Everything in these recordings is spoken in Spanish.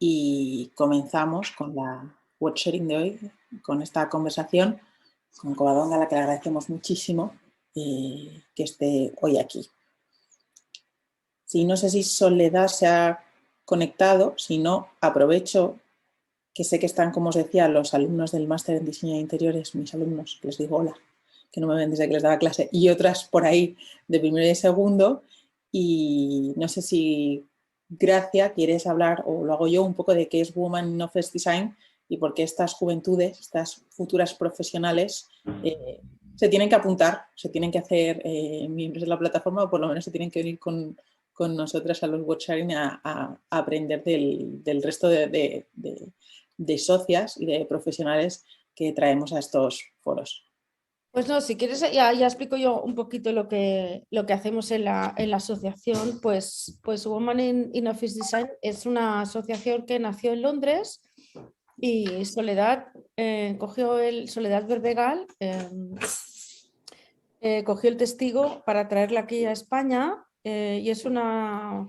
y comenzamos con la web sharing de hoy, con esta conversación con Covadonga, a la que le agradecemos muchísimo que esté hoy aquí. Sí, no sé si Soledad se ha conectado, si no, aprovecho que sé que están, como os decía, los alumnos del máster en diseño de interiores, mis alumnos, que les digo hola, que no me ven desde que les daba clase, y otras por ahí de primero y de segundo, y no sé si Gracia quieres hablar, o lo hago yo, un poco de qué es Women in Office Design y por qué estas juventudes, estas futuras profesionales, se tienen que apuntar, se tienen que hacer miembros de la plataforma, o por lo menos se tienen que unir con nosotras a los web sharing a aprender del resto de socias y de profesionales que traemos a estos foros. Pues no, si quieres ya explico yo un poquito lo que hacemos en la asociación. Pues Women in Office Design es una asociación que nació en Londres y Soledad Soledad Berbegal cogió el testigo para traerla aquí a España y es una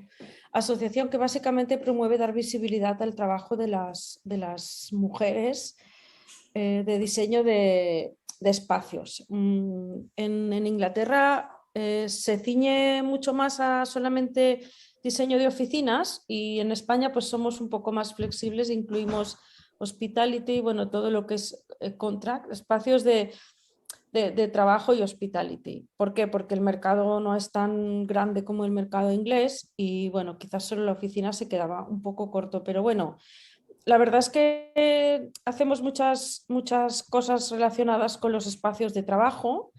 asociación que básicamente promueve dar visibilidad al trabajo de las mujeres de diseño de espacios. En Inglaterra se ciñe mucho más a solamente diseño de oficinas y en España pues somos un poco más flexibles, incluimos hospitality, bueno, todo lo que es contract, espacios de trabajo y hospitality. ¿Por qué? Porque el mercado no es tan grande como el mercado inglés y bueno, quizás solo la oficina se quedaba un poco corto, pero bueno, la verdad es que hacemos muchas cosas relacionadas con los espacios de trabajo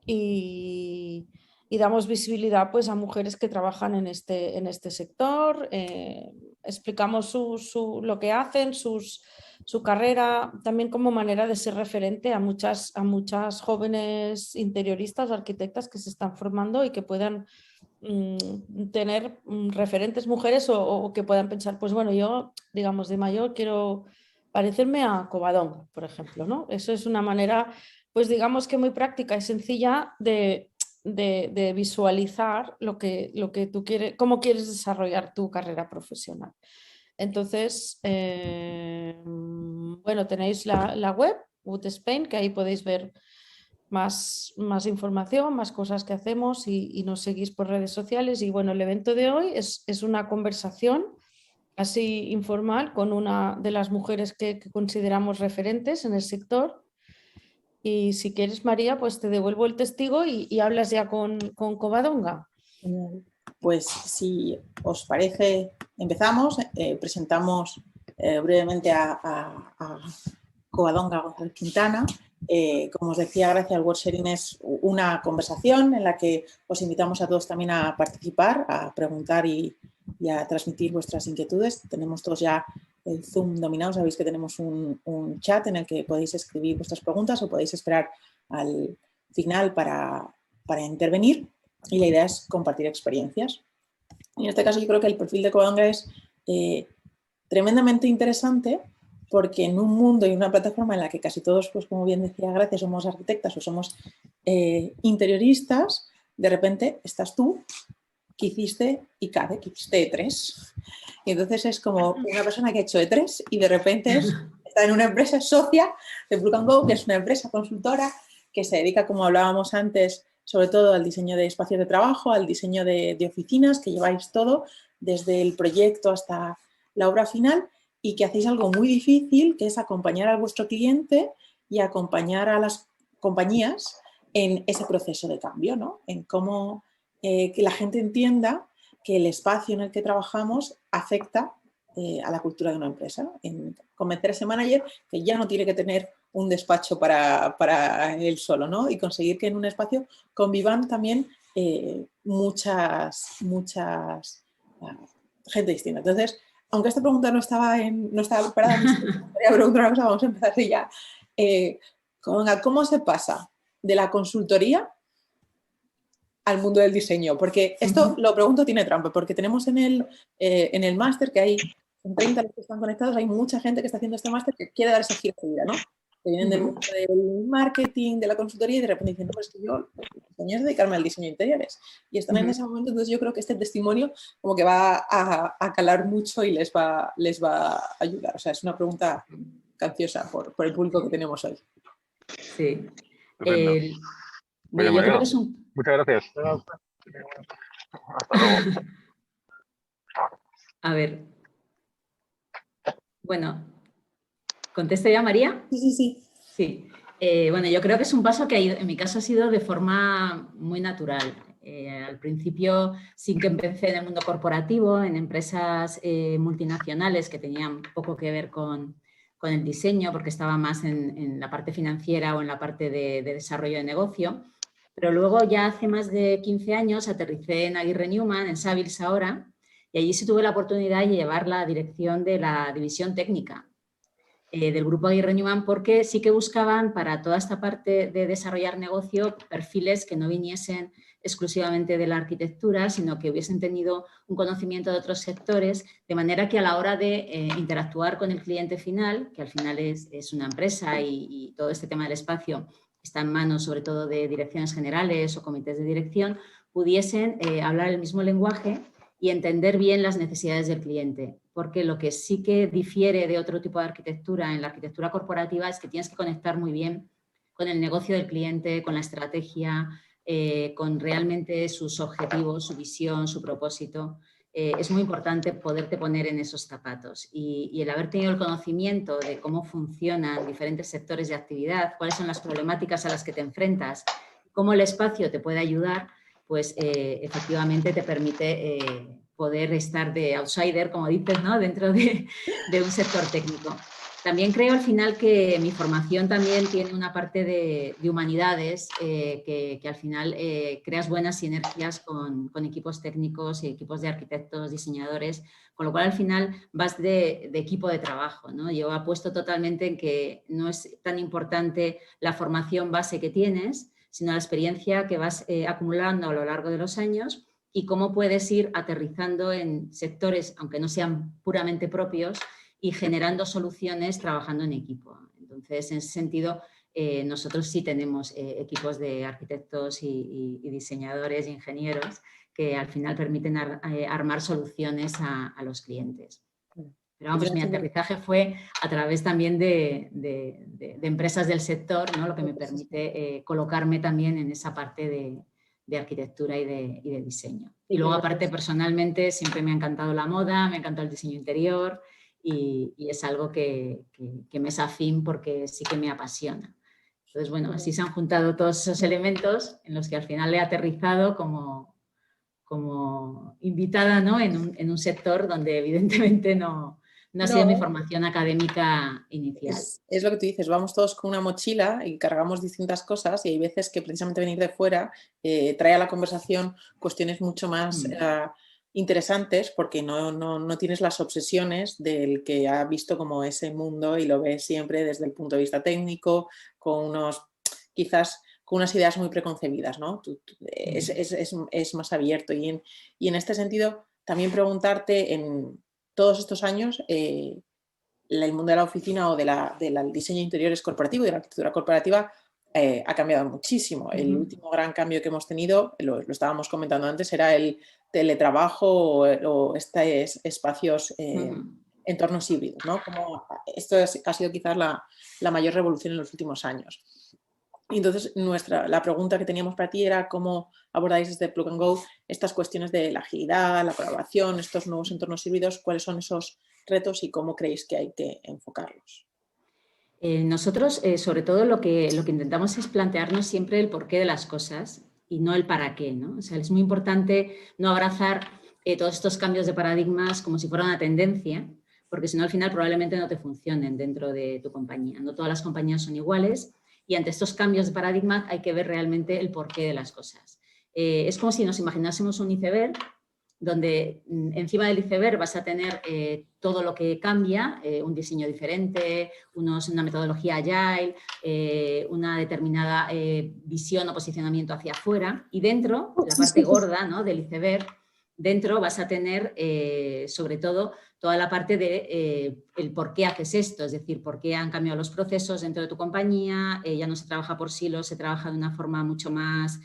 y damos visibilidad pues, a mujeres que trabajan en este sector, explicamos lo que hacen, su carrera, también como manera de ser referente a muchas jóvenes interioristas o arquitectas que se están formando y que puedan tener referentes mujeres o que puedan pensar, pues bueno, yo, digamos, de mayor quiero parecerme a Covadonga, por ejemplo, ¿no? Eso es una manera, pues digamos que muy práctica y sencilla de visualizar lo que tú quieres, cómo quieres desarrollar tu carrera profesional. Entonces, bueno, tenéis la web, Wood Spain, que ahí podéis ver más información, más cosas que hacemos y nos seguís por redes sociales. Y bueno, el evento de hoy es una conversación así informal con una de las mujeres que consideramos referentes en el sector. Y si quieres, María, pues te devuelvo el testigo y hablas ya con Covadonga. Pues si os parece, empezamos, presentamos brevemente a Covadonga González Quintana. Como os decía, gracias al Word Sharing es una conversación en la que os invitamos a todos también a participar, a preguntar y a transmitir vuestras inquietudes. Tenemos todos ya el Zoom dominado, sabéis que tenemos un chat en el que podéis escribir vuestras preguntas o podéis esperar al final para intervenir, y la idea es compartir experiencias. Y en este caso yo creo que el perfil de Covadonga es tremendamente interesante, porque en un mundo y una plataforma en la que casi todos, pues como bien decía Gracia, somos arquitectas o somos interioristas, de repente estás tú que hiciste ICADE, que hiciste E3. Y entonces es como una persona que ha hecho E3 y de repente está en una empresa socia de Plug & Go, que es una empresa consultora que se dedica, como hablábamos antes, sobre todo al diseño de espacios de trabajo, al diseño de oficinas, que lleváis todo, desde el proyecto hasta la obra final, y que hacéis algo muy difícil, que es acompañar a vuestro cliente y acompañar a las compañías en ese proceso de cambio, ¿no? En cómo que la gente entienda que el espacio en el que trabajamos afecta a la cultura de una empresa, en convencer a ese manager que ya no tiene que tener un despacho para él solo, ¿no? Y conseguir que en un espacio convivan también muchas gente distinta. Entonces, aunque esta pregunta no estaba preparada, me gustaría preguntar una cosa, vamos a empezar ya. ¿Cómo se pasa de la consultoría al mundo del diseño? Porque esto, lo pregunto, tiene trampa, porque tenemos en el máster, que hay 30 los que están conectados, hay mucha gente que está haciendo este máster que quiere dar ese giro de vida, ¿no? que vienen del mundo del marketing, de la consultoría y de repente dicen, no, pues que yo sueño es dedicarme al diseño de interiores. Y están en ese momento, entonces yo creo que este testimonio como que va a calar mucho y les va a ayudar. O sea, es una pregunta capciosa por el público que tenemos hoy. Sí. Bueno, yo creo que es un... Muchas gracias. Hasta luego. A ver. Bueno, ¿contesto ya, María? Sí. Sí. Bueno, yo creo que es un paso que en mi caso ha sido de forma muy natural. Al principio sí que empecé en el mundo corporativo, en empresas multinacionales que tenían poco que ver con el diseño, porque estaba más en la parte financiera o en la parte de desarrollo de negocio. Pero luego ya hace más de 15 años aterricé en Aguirre Newman, en Savills ahora, y allí sí tuve la oportunidad de llevar la dirección de la división técnica del grupo Aguirre Newman, porque sí que buscaban para toda esta parte de desarrollar negocio perfiles que no viniesen exclusivamente de la arquitectura, sino que hubiesen tenido un conocimiento de otros sectores, de manera que a la hora de interactuar con el cliente final, que al final es una empresa y todo este tema del espacio está en manos sobre todo de direcciones generales o comités de dirección, pudiesen hablar el mismo lenguaje y entender bien las necesidades del cliente. Porque lo que sí que difiere de otro tipo de arquitectura en la arquitectura corporativa es que tienes que conectar muy bien con el negocio del cliente, con la estrategia, con realmente sus objetivos, su visión, su propósito. Es muy importante poderte poner en esos zapatos y el haber tenido el conocimiento de cómo funcionan diferentes sectores de actividad, cuáles son las problemáticas a las que te enfrentas, cómo el espacio te puede ayudar, pues efectivamente te permite poder estar de outsider, como dices, ¿no? Dentro de un sector técnico. También creo al final que mi formación también tiene una parte de humanidades, que al final creas buenas sinergias con equipos técnicos y equipos de arquitectos, diseñadores, con lo cual al final vas de equipo de trabajo, ¿no? Yo apuesto totalmente en que no es tan importante la formación base que tienes, sino la experiencia que vas acumulando a lo largo de los años y cómo puedes ir aterrizando en sectores, aunque no sean puramente propios, y generando soluciones trabajando en equipo. Entonces, en ese sentido, nosotros sí tenemos equipos de arquitectos y diseñadores e ingenieros que al final permiten armar soluciones a los clientes. Pero vamos, mi aterrizaje fue a través también de empresas del sector, ¿no? Lo que me permite colocarme también en esa parte de arquitectura y de diseño. Y luego, aparte, personalmente, siempre me ha encantado la moda, me ha encantado el diseño interior y es algo que me es afín porque sí que me apasiona. Entonces, bueno, así se han juntado todos esos elementos en los que al final he aterrizado como invitada, ¿no? en un sector donde evidentemente no ha sido mi formación académica inicial. Es lo que tú dices, vamos todos con una mochila y cargamos distintas cosas y hay veces que precisamente venir de fuera trae a la conversación cuestiones mucho más interesantes porque no tienes las obsesiones del que ha visto como ese mundo y lo ve siempre desde el punto de vista técnico, quizás con unas ideas muy preconcebidas, ¿no? Es más abierto y en este sentido también preguntarte en todos estos años el mundo de la oficina o del diseño de interiores corporativo y de la arquitectura corporativa ha cambiado muchísimo. El último gran cambio que hemos tenido, lo estábamos comentando antes, era el teletrabajo o estos espacios, entornos híbridos, ¿no? Como esto ha sido quizás la mayor revolución en los últimos años. Y entonces la pregunta que teníamos para ti era cómo abordáis desde Plug and Go estas cuestiones de la agilidad, la colaboración, estos nuevos entornos híbridos, cuáles son esos retos y cómo creéis que hay que enfocarlos. Nosotros, sobre todo, lo que intentamos es plantearnos siempre el porqué de las cosas y no el para qué, ¿no? O sea, es muy importante no abrazar todos estos cambios de paradigmas como si fuera una tendencia, porque si no, al final probablemente no te funcionen dentro de tu compañía. No todas las compañías son iguales y ante estos cambios de paradigma hay que ver realmente el porqué de las cosas. Es como si nos imaginásemos un iceberg donde encima del iceberg vas a tener todo lo que cambia, un diseño diferente, una metodología agile, una determinada visión o posicionamiento hacia afuera y dentro, la parte gorda, ¿no?, del iceberg, dentro vas a tener, sobre todo, toda la parte de el por qué haces esto, es decir, por qué han cambiado los procesos dentro de tu compañía, ya no se trabaja por silos, se trabaja de una forma mucho más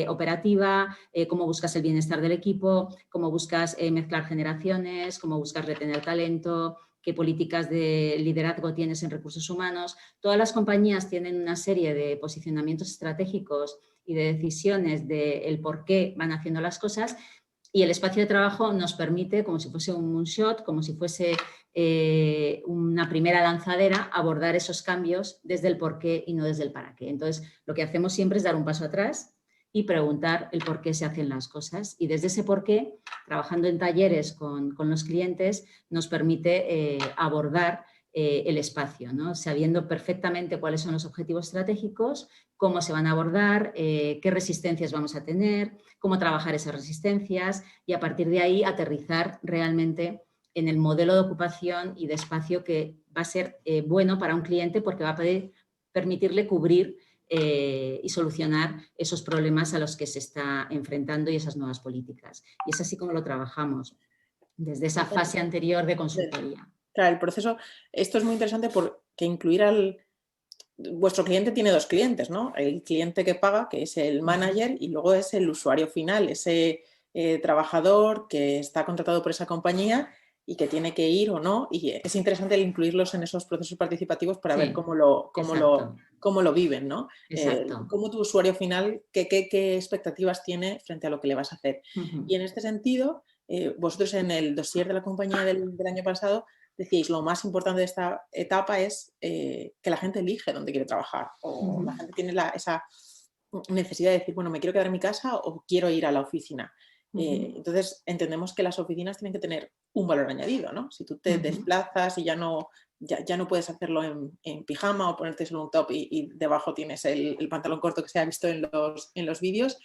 operativa, cómo buscas el bienestar del equipo, cómo buscas mezclar generaciones, cómo buscas retener talento, qué políticas de liderazgo tienes en recursos humanos. Todas las compañías tienen una serie de posicionamientos estratégicos y de decisiones del por qué van haciendo las cosas, y el espacio de trabajo nos permite, como si fuese un moonshot, como si fuese una primera lanzadera, abordar esos cambios desde el por qué y no desde el para qué. Entonces, lo que hacemos siempre es dar un paso atrás y preguntar el por qué se hacen las cosas. Y desde ese por qué, trabajando en talleres con los clientes, nos permite abordar el espacio, ¿no? Sabiendo perfectamente cuáles son los objetivos estratégicos, cómo se van a abordar, qué resistencias vamos a tener, cómo trabajar esas resistencias, y a partir de ahí aterrizar realmente en el modelo de ocupación y de espacio que va a ser bueno para un cliente, porque va a poder permitirle cubrir y solucionar esos problemas a los que se está enfrentando y esas nuevas políticas. Y es así como lo trabajamos, desde esa fase anterior de consultoría. Claro, el proceso, esto es muy interesante porque vuestro cliente tiene dos clientes, ¿no? El cliente que paga, que es el manager, y luego es el usuario final, ese trabajador que está contratado por esa compañía y que tiene que ir o no. Y es interesante el incluirlos en esos procesos participativos para ver cómo lo viven, ¿no? Cómo tu usuario final, qué expectativas tiene frente a lo que le vas a hacer. Y en este sentido, vosotros en el dossier de la compañía del año pasado decíais, lo más importante de esta etapa es que la gente elige dónde quiere trabajar, o la gente tiene esa necesidad de decir, bueno, me quiero quedar en mi casa o quiero ir a la oficina. Entonces entendemos que las oficinas tienen que tener un valor añadido, ¿no? Si tú te desplazas y ya no puedes hacerlo en pijama o ponerte solo un top y debajo tienes el pantalón corto que se ha visto en los vídeos,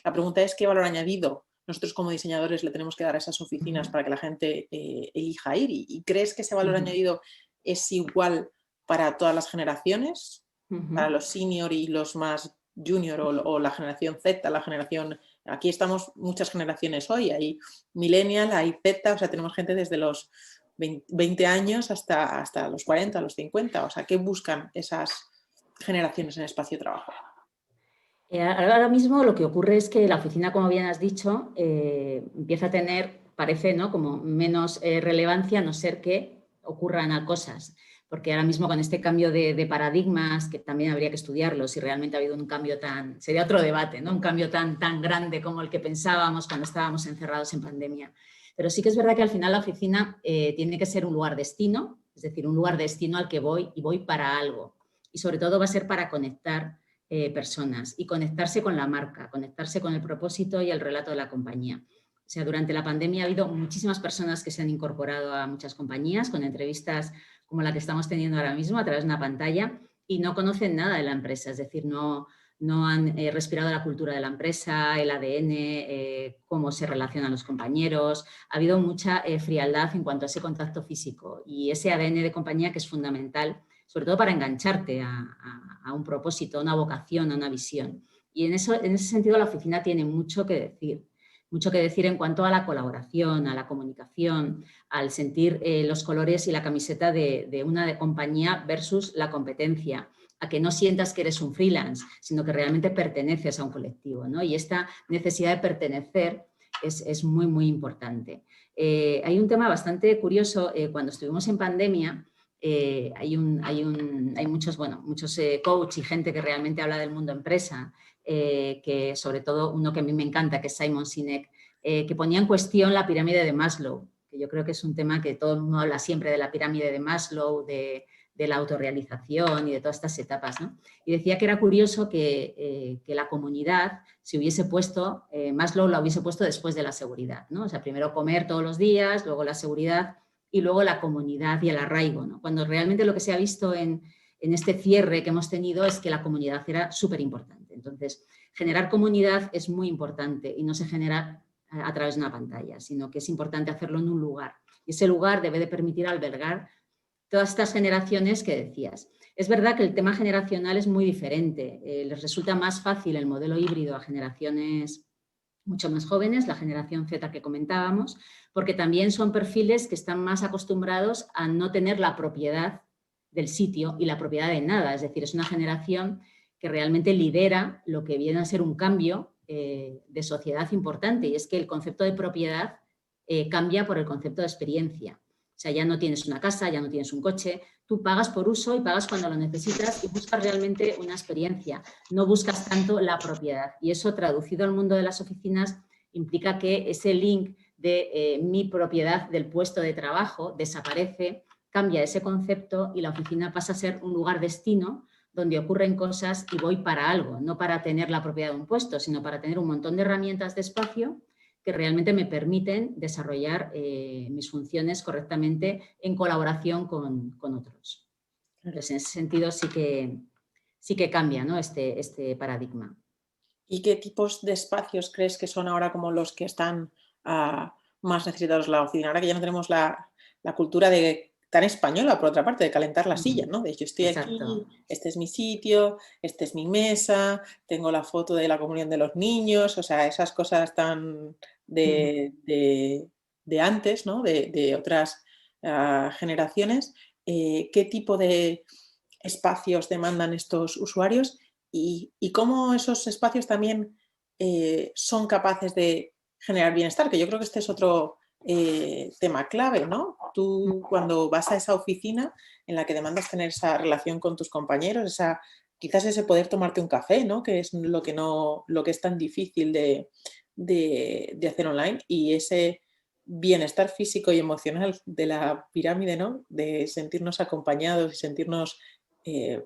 la pregunta es, ¿qué valor añadido nosotros como diseñadores le tenemos que dar a esas oficinas para que la gente elija ir? ¿Y crees que ese valor añadido es igual para todas las generaciones? Para los senior y los más junior, o la generación Z, la generación... Aquí estamos muchas generaciones hoy, hay millennial, hay Z, o sea, tenemos gente desde los 20 años hasta los 40, los 50, o sea, ¿qué buscan esas generaciones en espacio de trabajo? Ahora mismo lo que ocurre es que la oficina, como bien has dicho, empieza a tener, parece, ¿no?, como menos relevancia, a no ser que ocurran cosas. Porque ahora mismo con este cambio de paradigmas, que también habría que estudiarlo, si realmente ha habido un cambio sería otro debate, ¿no?, un cambio tan grande como el que pensábamos cuando estábamos encerrados en pandemia. Pero sí que es verdad que al final la oficina tiene que ser un lugar destino, es decir, un lugar destino al que voy y voy para algo. Y sobre todo va a ser para conectar personas y conectarse con la marca, conectarse con el propósito y el relato de la compañía. O sea, durante la pandemia ha habido muchísimas personas que se han incorporado a muchas compañías con entrevistas como la que estamos teniendo ahora mismo a través de una pantalla, y no conocen nada de la empresa, es decir, no han respirado la cultura de la empresa, el ADN, cómo se relacionan los compañeros. Ha habido mucha frialdad en cuanto a ese contacto físico y ese ADN de compañía que es fundamental, sobre todo para engancharte a un propósito, a una vocación, a una visión. Y en ese sentido la oficina tiene mucho que decir en cuanto a la colaboración, a la comunicación, al sentir los colores y la camiseta de una compañía versus la competencia, a que no sientas que eres un freelance, sino que realmente perteneces a un colectivo, ¿no? Y esta necesidad de pertenecer es muy, muy importante. Hay un tema bastante curioso. Cuando estuvimos en pandemia, hay muchos coach y gente que realmente habla del mundo empresa, que sobre todo uno que a mí me encanta, que es Simon Sinek, que ponía en cuestión la pirámide de Maslow, que yo creo que es un tema que todo el mundo habla siempre de la pirámide de Maslow, de la autorrealización y de todas estas etapas, ¿no? Y decía que era curioso que la comunidad se hubiese puesto, Maslow la hubiese puesto después de la seguridad, ¿no? O sea, primero comer todos los días, luego la seguridad y luego la comunidad y el arraigo, ¿no? Cuando realmente lo que se ha visto en este cierre que hemos tenido es que la comunidad era súper importante. Entonces, generar comunidad es muy importante y no se genera a través de una pantalla, sino que es importante hacerlo en un lugar. Y ese lugar debe de permitir albergar todas estas generaciones que decías. Es verdad que el tema generacional es muy diferente. Les resulta más fácil el modelo híbrido a generaciones mucho más jóvenes, la generación Z que comentábamos, porque también son perfiles que están más acostumbrados a no tener la propiedad del sitio y la propiedad de nada. Es decir, es una generación que realmente lidera lo que viene a ser un cambio de sociedad importante, y es que el concepto de propiedad cambia por el concepto de experiencia. O sea, ya no tienes una casa, ya no tienes un coche, tú pagas por uso y pagas cuando lo necesitas y buscas realmente una experiencia, no buscas tanto la propiedad. Y eso, traducido al mundo de las oficinas, implica que ese link de mi propiedad del puesto de trabajo desaparece, cambia ese concepto y la oficina pasa a ser un lugar destino donde ocurren cosas y voy para algo, no para tener la propiedad de un puesto, sino para tener un montón de herramientas de espacio que realmente me permiten desarrollar mis funciones correctamente en colaboración con otros. Entonces, en ese sentido sí que cambia, ¿no? este paradigma. ¿Y qué tipos de espacios crees que son ahora como los que están más necesitados en la oficina? Ahora que ya no tenemos la cultura tan española, por otra parte, de calentar la silla, ¿no? De hecho, estoy aquí, este es mi sitio, esta es mi mesa, tengo la foto de la comunión de los niños, o sea, esas cosas tan de antes, ¿no? De otras generaciones. ¿Qué tipo de espacios demandan estos usuarios? Y cómo esos espacios también son capaces de generar bienestar, que yo creo que este es otro tema clave, ¿no? Tú cuando vas a esa oficina en la que demandas tener esa relación con tus compañeros, quizás ese poder tomarte un café, ¿no? Que es lo que es tan difícil de hacer online, y ese bienestar físico y emocional de la pirámide, ¿no? De sentirnos acompañados y sentirnos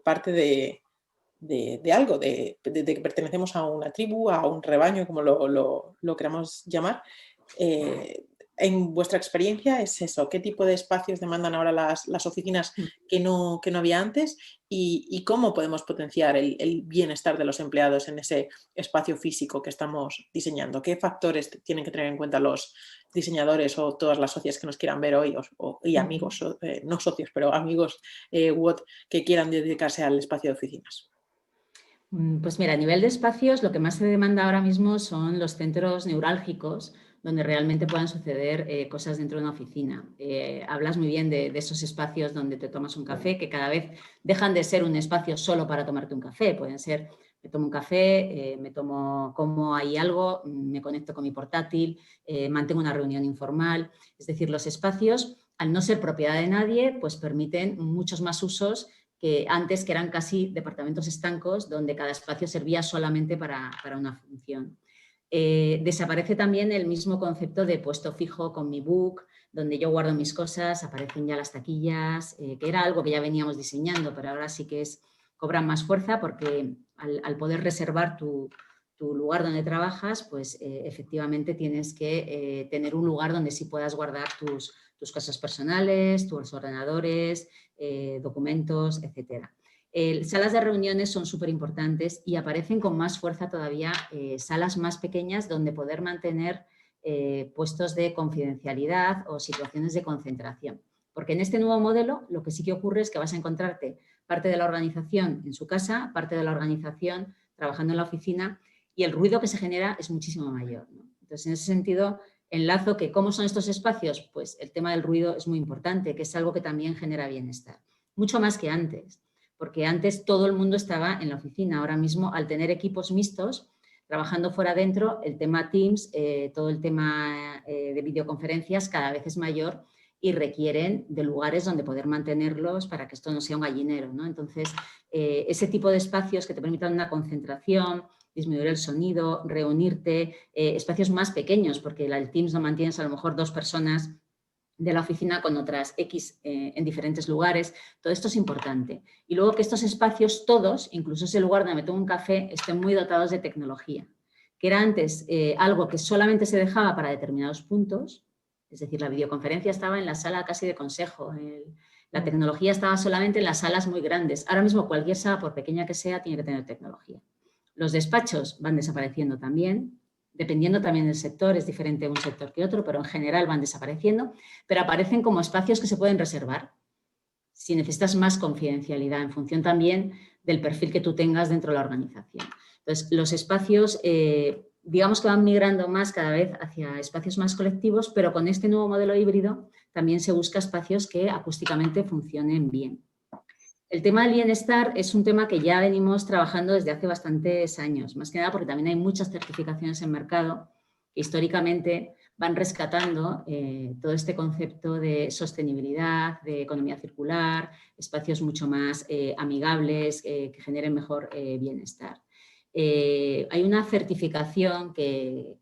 parte de algo, de que pertenecemos a una tribu, a un rebaño, como lo queramos llamar. En vuestra experiencia es eso, ¿qué tipo de espacios demandan ahora las oficinas que no había antes? Y cómo podemos potenciar el bienestar de los empleados en ese espacio físico que estamos diseñando. ¿Qué factores tienen que tener en cuenta los diseñadores o todas las socias que nos quieran ver hoy, y amigos, no socios, pero amigos que quieran dedicarse al espacio de oficinas? Pues mira, a nivel de espacios, lo que más se demanda ahora mismo son los centros neurálgicos, donde realmente puedan suceder cosas dentro de una oficina. Hablas muy bien de esos espacios donde te tomas un café, que cada vez dejan de ser un espacio solo para tomarte un café. Pueden ser, me tomo un café, como ahí algo, me conecto con mi portátil, mantengo una reunión informal. Es decir, los espacios, al no ser propiedad de nadie, pues permiten muchos más usos que antes, que eran casi departamentos estancos donde cada espacio servía solamente para una función. Desaparece también el mismo concepto de puesto fijo con mi book, donde yo guardo mis cosas, aparecen ya las taquillas, que era algo que ya veníamos diseñando, pero ahora sí que cobran más fuerza, porque al poder reservar tu lugar donde trabajas, pues efectivamente tienes que tener un lugar donde sí puedas guardar tus cosas personales, tus ordenadores, documentos, etc. Salas de reuniones son súper importantes y aparecen con más fuerza todavía salas más pequeñas donde poder mantener puestos de confidencialidad o situaciones de concentración. Porque en este nuevo modelo lo que sí que ocurre es que vas a encontrarte parte de la organización en su casa, parte de la organización trabajando en la oficina, y el ruido que se genera es muchísimo mayor, ¿no? Entonces, en ese sentido, enlazo que cómo son estos espacios, pues el tema del ruido es muy importante, que es algo que también genera bienestar. Mucho más que antes, porque antes todo el mundo estaba en la oficina. Ahora mismo, al tener equipos mixtos, trabajando fuera adentro, el tema Teams, todo el tema de videoconferencias cada vez es mayor y requieren de lugares donde poder mantenerlos para que esto no sea un gallinero, ¿no? Entonces, ese tipo de espacios que te permitan una concentración, disminuir el sonido, reunirte, espacios más pequeños, porque el Teams no mantienes a lo mejor 2 personas de la oficina con otras X en diferentes lugares. Todo esto es importante. Y luego que estos espacios todos, incluso ese lugar donde me tomo un café, estén muy dotados de tecnología, que era antes algo que solamente se dejaba para determinados puntos. Es decir, la videoconferencia estaba en la sala casi de consejo, la tecnología estaba solamente en las salas muy grandes. Ahora mismo cualquier sala, por pequeña que sea, tiene que tener tecnología. Los despachos van desapareciendo también, dependiendo también del sector, es diferente un sector que otro, pero en general van desapareciendo, pero aparecen como espacios que se pueden reservar si necesitas más confidencialidad, en función también del perfil que tú tengas dentro de la organización. Entonces, los espacios digamos que van migrando más cada vez hacia espacios más colectivos, pero con este nuevo modelo híbrido también se busca espacios que acústicamente funcionen bien. El tema del bienestar es un tema que ya venimos trabajando desde hace bastantes años, más que nada porque también hay muchas certificaciones en mercado que históricamente van rescatando todo este concepto de sostenibilidad, de economía circular, espacios mucho más amigables, que generen mejor bienestar. Hay una certificación que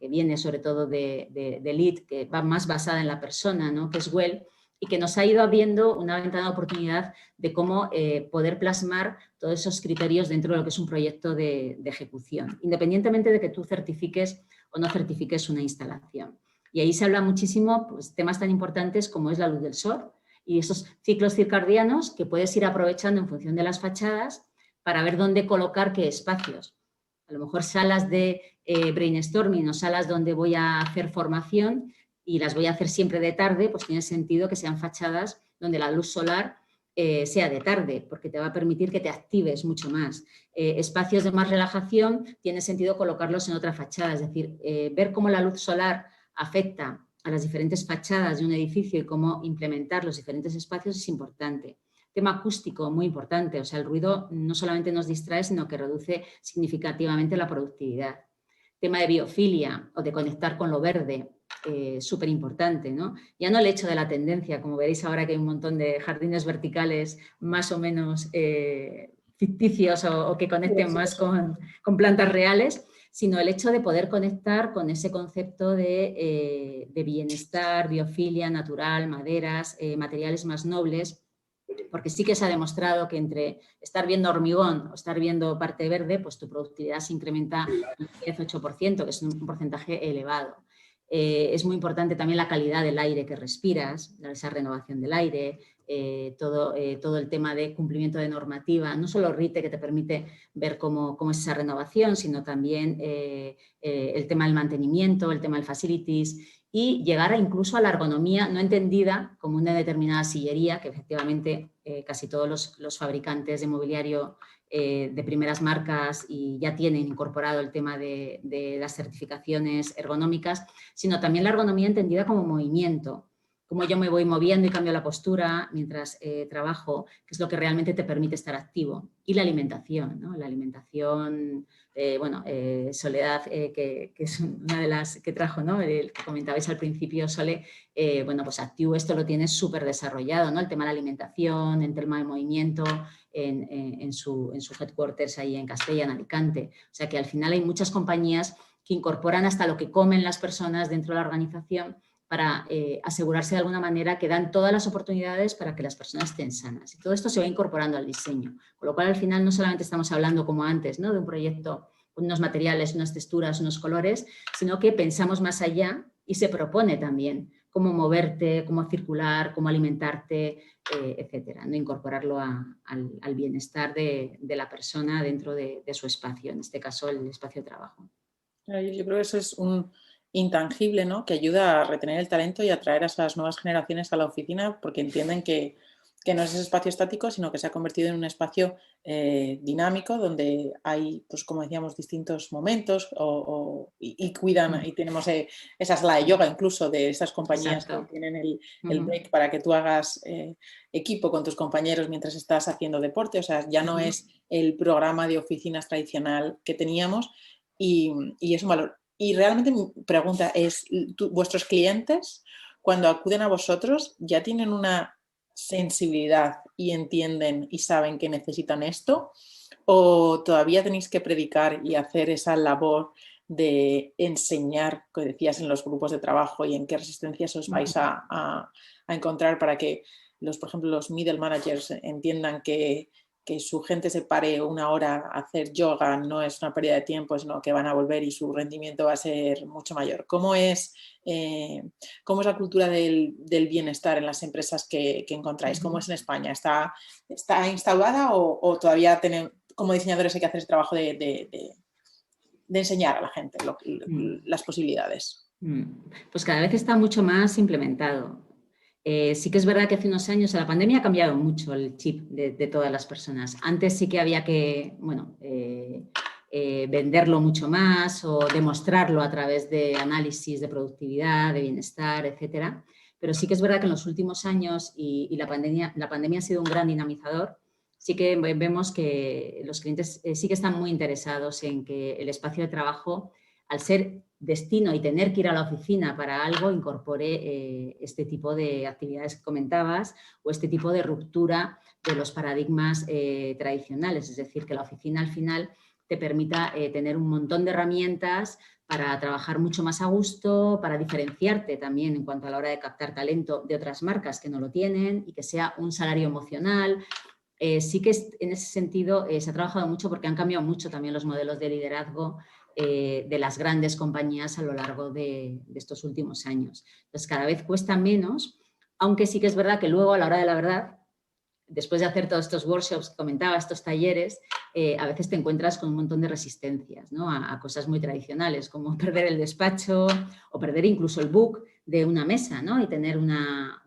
viene sobre todo de LEED, que va más basada en la persona, ¿no? Que es WELL, y que nos ha ido abriendo una ventana de oportunidad de cómo poder plasmar todos esos criterios dentro de lo que es un proyecto de ejecución, independientemente de que tú certifiques o no certifiques una instalación. Y ahí se habla muchísimo, pues, temas tan importantes como es la luz del sol y esos ciclos circadianos que puedes ir aprovechando en función de las fachadas para ver dónde colocar qué espacios. A lo mejor salas de brainstorming o salas donde voy a hacer formación y las voy a hacer siempre de tarde, pues tiene sentido que sean fachadas donde la luz solar sea de tarde, porque te va a permitir que te actives mucho más. Espacios de más relajación, tiene sentido colocarlos en otra fachada, es decir, ver cómo la luz solar afecta a las diferentes fachadas de un edificio y cómo implementar los diferentes espacios es importante. Tema acústico, muy importante, o sea, el ruido no solamente nos distrae, sino que reduce significativamente la productividad. Tema de biofilia o de conectar con lo verde, súper importante, ¿no? Ya no el hecho de la tendencia, como veréis ahora que hay un montón de jardines verticales más o menos ficticios o que conecten más con plantas reales, sino el hecho de poder conectar con ese concepto de bienestar, biofilia, natural, maderas, materiales más nobles, porque sí que se ha demostrado que entre estar viendo hormigón o estar viendo parte verde, pues tu productividad se incrementa un 10-8%, que es un porcentaje elevado. Es muy importante también la calidad del aire que respiras, esa renovación del aire, todo el tema de cumplimiento de normativa, no solo RITE, que te permite ver cómo es esa renovación, sino también el tema del mantenimiento, el tema del facilities, y llegar incluso a la ergonomía no entendida como una determinada sillería, que efectivamente casi todos los fabricantes de mobiliario de primeras marcas y ya tienen incorporado el tema de las certificaciones ergonómicas, sino también la ergonomía entendida como movimiento, cómo yo me voy moviendo y cambio la postura mientras trabajo, que es lo que realmente te permite estar activo. Y la alimentación, ¿no? La alimentación, Soledad, que es una de las que trajo, ¿no? El que comentabais al principio, Sole, pues Actiu esto lo tiene súper desarrollado, ¿no? El tema de la alimentación, el tema del movimiento, en su headquarters ahí en Castella, en Alicante. O sea que al final hay muchas compañías que incorporan hasta lo que comen las personas dentro de la organización para asegurarse de alguna manera que dan todas las oportunidades para que las personas estén sanas. Y todo esto se va incorporando al diseño, con lo cual al final no solamente estamos hablando como antes, ¿no? De un proyecto con unos materiales, unas texturas, unos colores, sino que pensamos más allá y se propone también cómo moverte, cómo circular, cómo alimentarte, etcétera, ¿no? Incorporarlo al bienestar de la persona dentro de su espacio, en este caso el espacio de trabajo. Yo creo que eso es un intangible, ¿no? Que ayuda a retener el talento y a atraer a esas nuevas generaciones a la oficina porque entienden que no es ese espacio estático, sino que se ha convertido en un espacio dinámico donde hay, pues como decíamos, distintos momentos y cuidan, y tenemos esa sala de yoga incluso de esas compañías. Exacto. Que tienen el break para que tú hagas equipo con tus compañeros mientras estás haciendo deporte, o sea, ya no es el programa de oficinas tradicional que teníamos y es un valor. Y realmente mi pregunta es, ¿vuestros clientes cuando acuden a vosotros ya tienen una sensibilidad y entienden y saben que necesitan esto? ¿O todavía tenéis que predicar y hacer esa labor de enseñar, que decías en los grupos de trabajo, y en qué resistencias os vais a encontrar para que por ejemplo, los middle managers entiendan que su gente se pare una hora a hacer yoga no es una pérdida de tiempo, sino que van a volver y su rendimiento va a ser mucho mayor? ¿Cómo es la cultura del bienestar en las empresas que encontráis? ¿Cómo es en España? ¿Está instaurada o todavía como diseñadores hay que hacer ese trabajo de enseñar a la gente las posibilidades? Pues cada vez está mucho más implementado. Sí que es verdad que hace unos años la pandemia ha cambiado mucho el chip de todas las personas. Antes sí que había que, venderlo mucho más o demostrarlo a través de análisis de productividad, de bienestar, etcétera. Pero sí que es verdad que en los últimos años y la pandemia ha sido un gran dinamizador. Sí que vemos que los clientes sí que están muy interesados en que el espacio de trabajo, al ser destino y tener que ir a la oficina para algo, incorpore este tipo de actividades que comentabas o este tipo de ruptura de los paradigmas tradicionales. Es decir, que la oficina al final te permita tener un montón de herramientas para trabajar mucho más a gusto, para diferenciarte también en cuanto a la hora de captar talento de otras marcas que no lo tienen y que sea un salario emocional. Sí que en ese sentido se ha trabajado mucho porque han cambiado mucho también los modelos de liderazgo de las grandes compañías a lo largo de estos últimos años. Entonces, cada vez cuesta menos, aunque sí que es verdad que luego, a la hora de la verdad, después de hacer todos estos workshops que comentaba, estos talleres, a veces te encuentras con un montón de resistencias, ¿no? a cosas muy tradicionales, como perder el despacho o perder incluso el book de una mesa, ¿no? Y tener una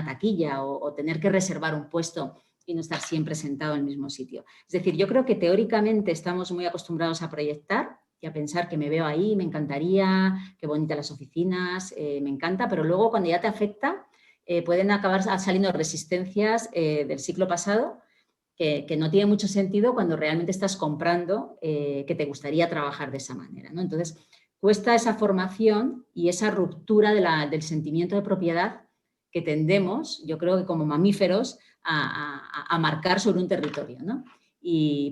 taquilla o tener que reservar un puesto y no estar siempre sentado en el mismo sitio. Es decir, yo creo que teóricamente estamos muy acostumbrados a proyectar y a pensar que me veo ahí, me encantaría, qué bonitas las oficinas, me encanta, pero luego cuando ya te afecta, pueden acabar saliendo resistencias del siglo pasado que no tiene mucho sentido cuando realmente estás comprando que te gustaría trabajar de esa manera, ¿no? Entonces, cuesta esa formación y esa ruptura del sentimiento de propiedad que tendemos, yo creo que como mamíferos, a marcar sobre un territorio, ¿no?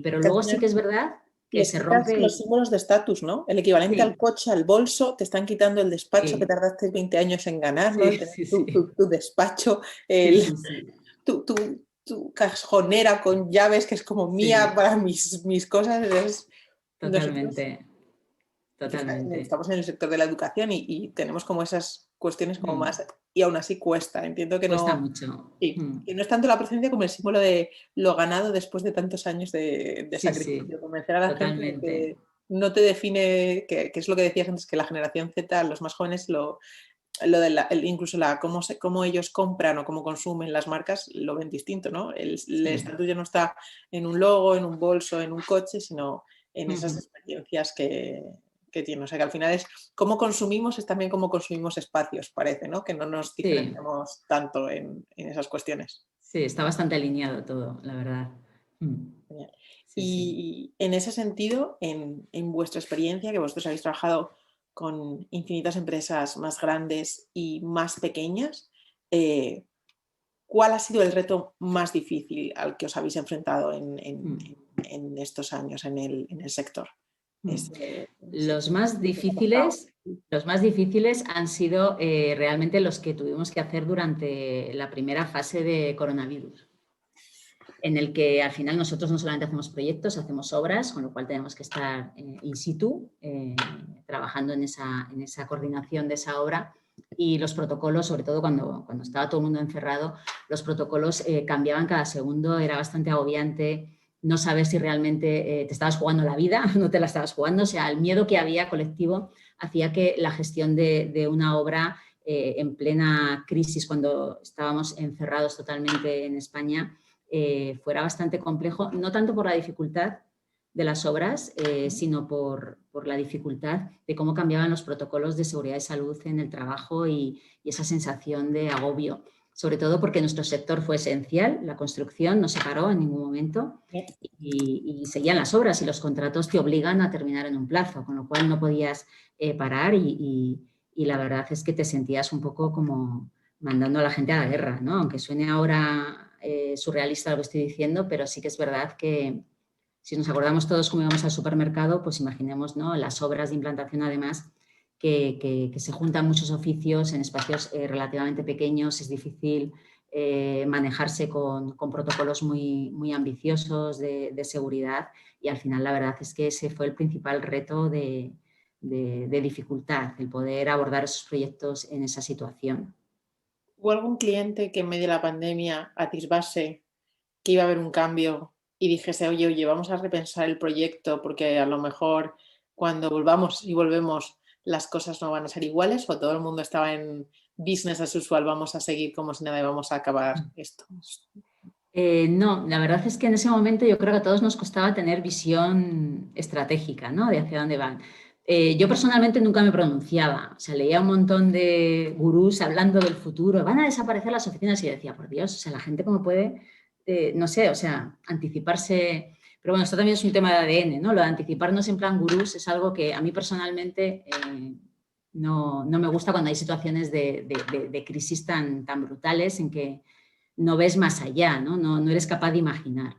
Pero luego sí que es verdad que se rompe... Los símbolos de estatus, ¿no? El equivalente al coche, al bolso, te están quitando el despacho que tardaste 20 años en ganar, ¿no? El tener tu despacho, tu cajonera con llaves que es como mía para mis cosas. Totalmente. Totalmente. Estamos en el sector de la educación y tenemos como esas cuestiones como más, y aún así cuesta. Entiendo que cuesta no, mucho. Sí, que no es tanto la presencia como el símbolo de lo ganado después de tantos años de sacrificio. Convencer a la gente de que no te define, que es lo que decías antes, que la generación Z, los más jóvenes, incluso cómo ellos compran o cómo consumen las marcas, lo ven distinto, ¿no? El estatus ya no está en un logo, en un bolso, en un coche, sino en esas experiencias que tiene. O sea, que al final es cómo consumimos, es también cómo consumimos espacios, parece, ¿no? Que no nos diferenciamos tanto en esas cuestiones. Sí, está bastante alineado todo, la verdad. Y en ese sentido, en vuestra experiencia, que vosotros habéis trabajado con infinitas empresas más grandes y más pequeñas, ¿cuál ha sido el reto más difícil al que os habéis enfrentado en estos años en el sector? Los más difíciles han sido realmente los que tuvimos que hacer durante la primera fase de coronavirus, en el que al final nosotros no solamente hacemos proyectos, hacemos obras, con lo cual tenemos que estar in situ, trabajando en esa coordinación de esa obra. Y los protocolos, sobre todo cuando estaba todo el mundo encerrado, los protocolos cambiaban cada segundo, era bastante agobiante. No sabes si realmente te estabas jugando la vida, no te la estabas jugando. O sea, el miedo que había colectivo hacía que la gestión de una obra en plena crisis, cuando estábamos encerrados totalmente en España, fuera bastante complejo, no tanto por la dificultad de las obras, sino por la dificultad de cómo cambiaban los protocolos de seguridad y salud en el trabajo y esa sensación de agobio. Sobre todo porque nuestro sector fue esencial, la construcción no se paró en ningún momento y seguían las obras y los contratos te obligan a terminar en un plazo, con lo cual no podías parar y la verdad es que te sentías un poco como mandando a la gente a la guerra, ¿no? Aunque suene ahora surrealista lo que estoy diciendo, pero sí que es verdad que si nos acordamos todos cómo íbamos al supermercado, pues imaginemos, ¿no? Las obras de implantación además que se juntan muchos oficios en espacios relativamente pequeños, es difícil manejarse con protocolos muy ambiciosos de seguridad y al final la verdad es que ese fue el principal reto de dificultad, el poder abordar esos proyectos en esa situación. ¿Hubo algún cliente que en medio de la pandemia atisbase que iba a haber un cambio y dijese, oye, vamos a repensar el proyecto porque a lo mejor cuando volvemos las cosas no van a ser iguales, o todo el mundo estaba en business as usual, vamos a seguir como si nada y vamos a acabar esto? No, la verdad es que en ese momento yo creo que a todos nos costaba tener visión estratégica, ¿no? De hacia dónde van. Yo personalmente nunca me pronunciaba, o sea, leía un montón de gurús hablando del futuro, van a desaparecer las oficinas y yo decía, por Dios, o sea, la gente cómo puede, no sé, o sea, anticiparse. Pero bueno, esto también es un tema de ADN, ¿no? Lo de anticiparnos en plan gurús es algo que a mí personalmente no me gusta cuando hay situaciones de crisis tan brutales en que no ves más allá, no eres capaz de imaginar.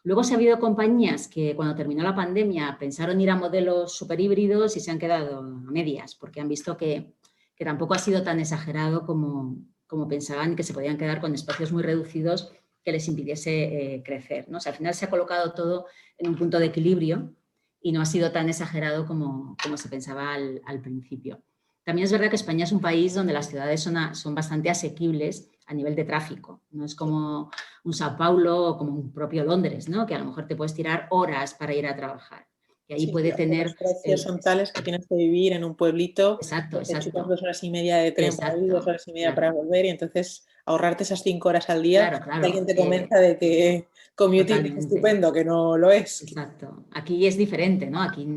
Luego se ha habido compañías que cuando terminó la pandemia pensaron ir a modelos superhíbridos y se han quedado a medias, porque han visto que tampoco ha sido tan exagerado como pensaban, que se podían quedar con espacios muy reducidos que les impidiese crecer, ¿no? O sea, al final se ha colocado todo en un punto de equilibrio y no ha sido tan exagerado como se pensaba al principio. También es verdad que España es un país donde las ciudades son bastante asequibles a nivel de tráfico. No es como un Sao Paulo o como un propio Londres, ¿no? Que a lo mejor te puedes tirar horas para ir a trabajar. Y ahí Sí, puede los tener... precios son tales que tienes que vivir en un pueblito, Exacto, te chutas exacto, 2 horas y media de tren para ir, exacto, 2 horas y media para claro, volver, y entonces ahorrarte esas 5 horas al día, claro, si alguien claro, te convenza de que commuting es totalmente. estupendo, que no lo es. Exacto. Aquí es diferente, ¿no? Aquí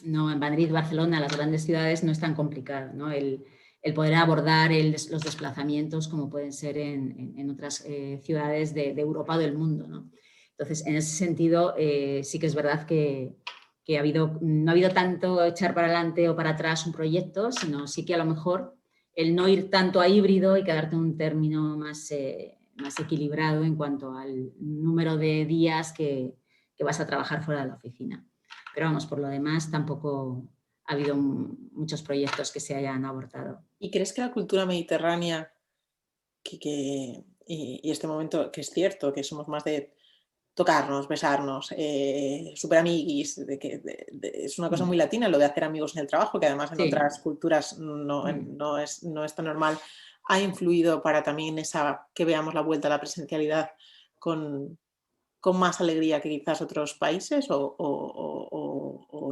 no, en Madrid, Barcelona, las grandes ciudades no es tan complicado, ¿no? El poder abordar los desplazamientos como pueden ser en otras ciudades de Europa o del mundo, ¿no? Entonces, en ese sentido, sí que es verdad que no ha habido tanto echar para adelante o para atrás un proyecto, sino sí que a lo mejor el no ir tanto a híbrido y quedarte en un término más equilibrado en cuanto al número de días que vas a trabajar fuera de la oficina. Pero vamos, por lo demás tampoco ha habido muchos proyectos que se hayan abortado. ¿Y crees que la cultura mediterránea, y este momento que es cierto, que somos más de tocarnos, besarnos, super amiguis, es una cosa muy latina lo de hacer amigos en el trabajo, que además en Sí. otras culturas no es tan normal, ha influido para también que veamos la vuelta a la presencialidad con, con más alegría que quizás otros países, o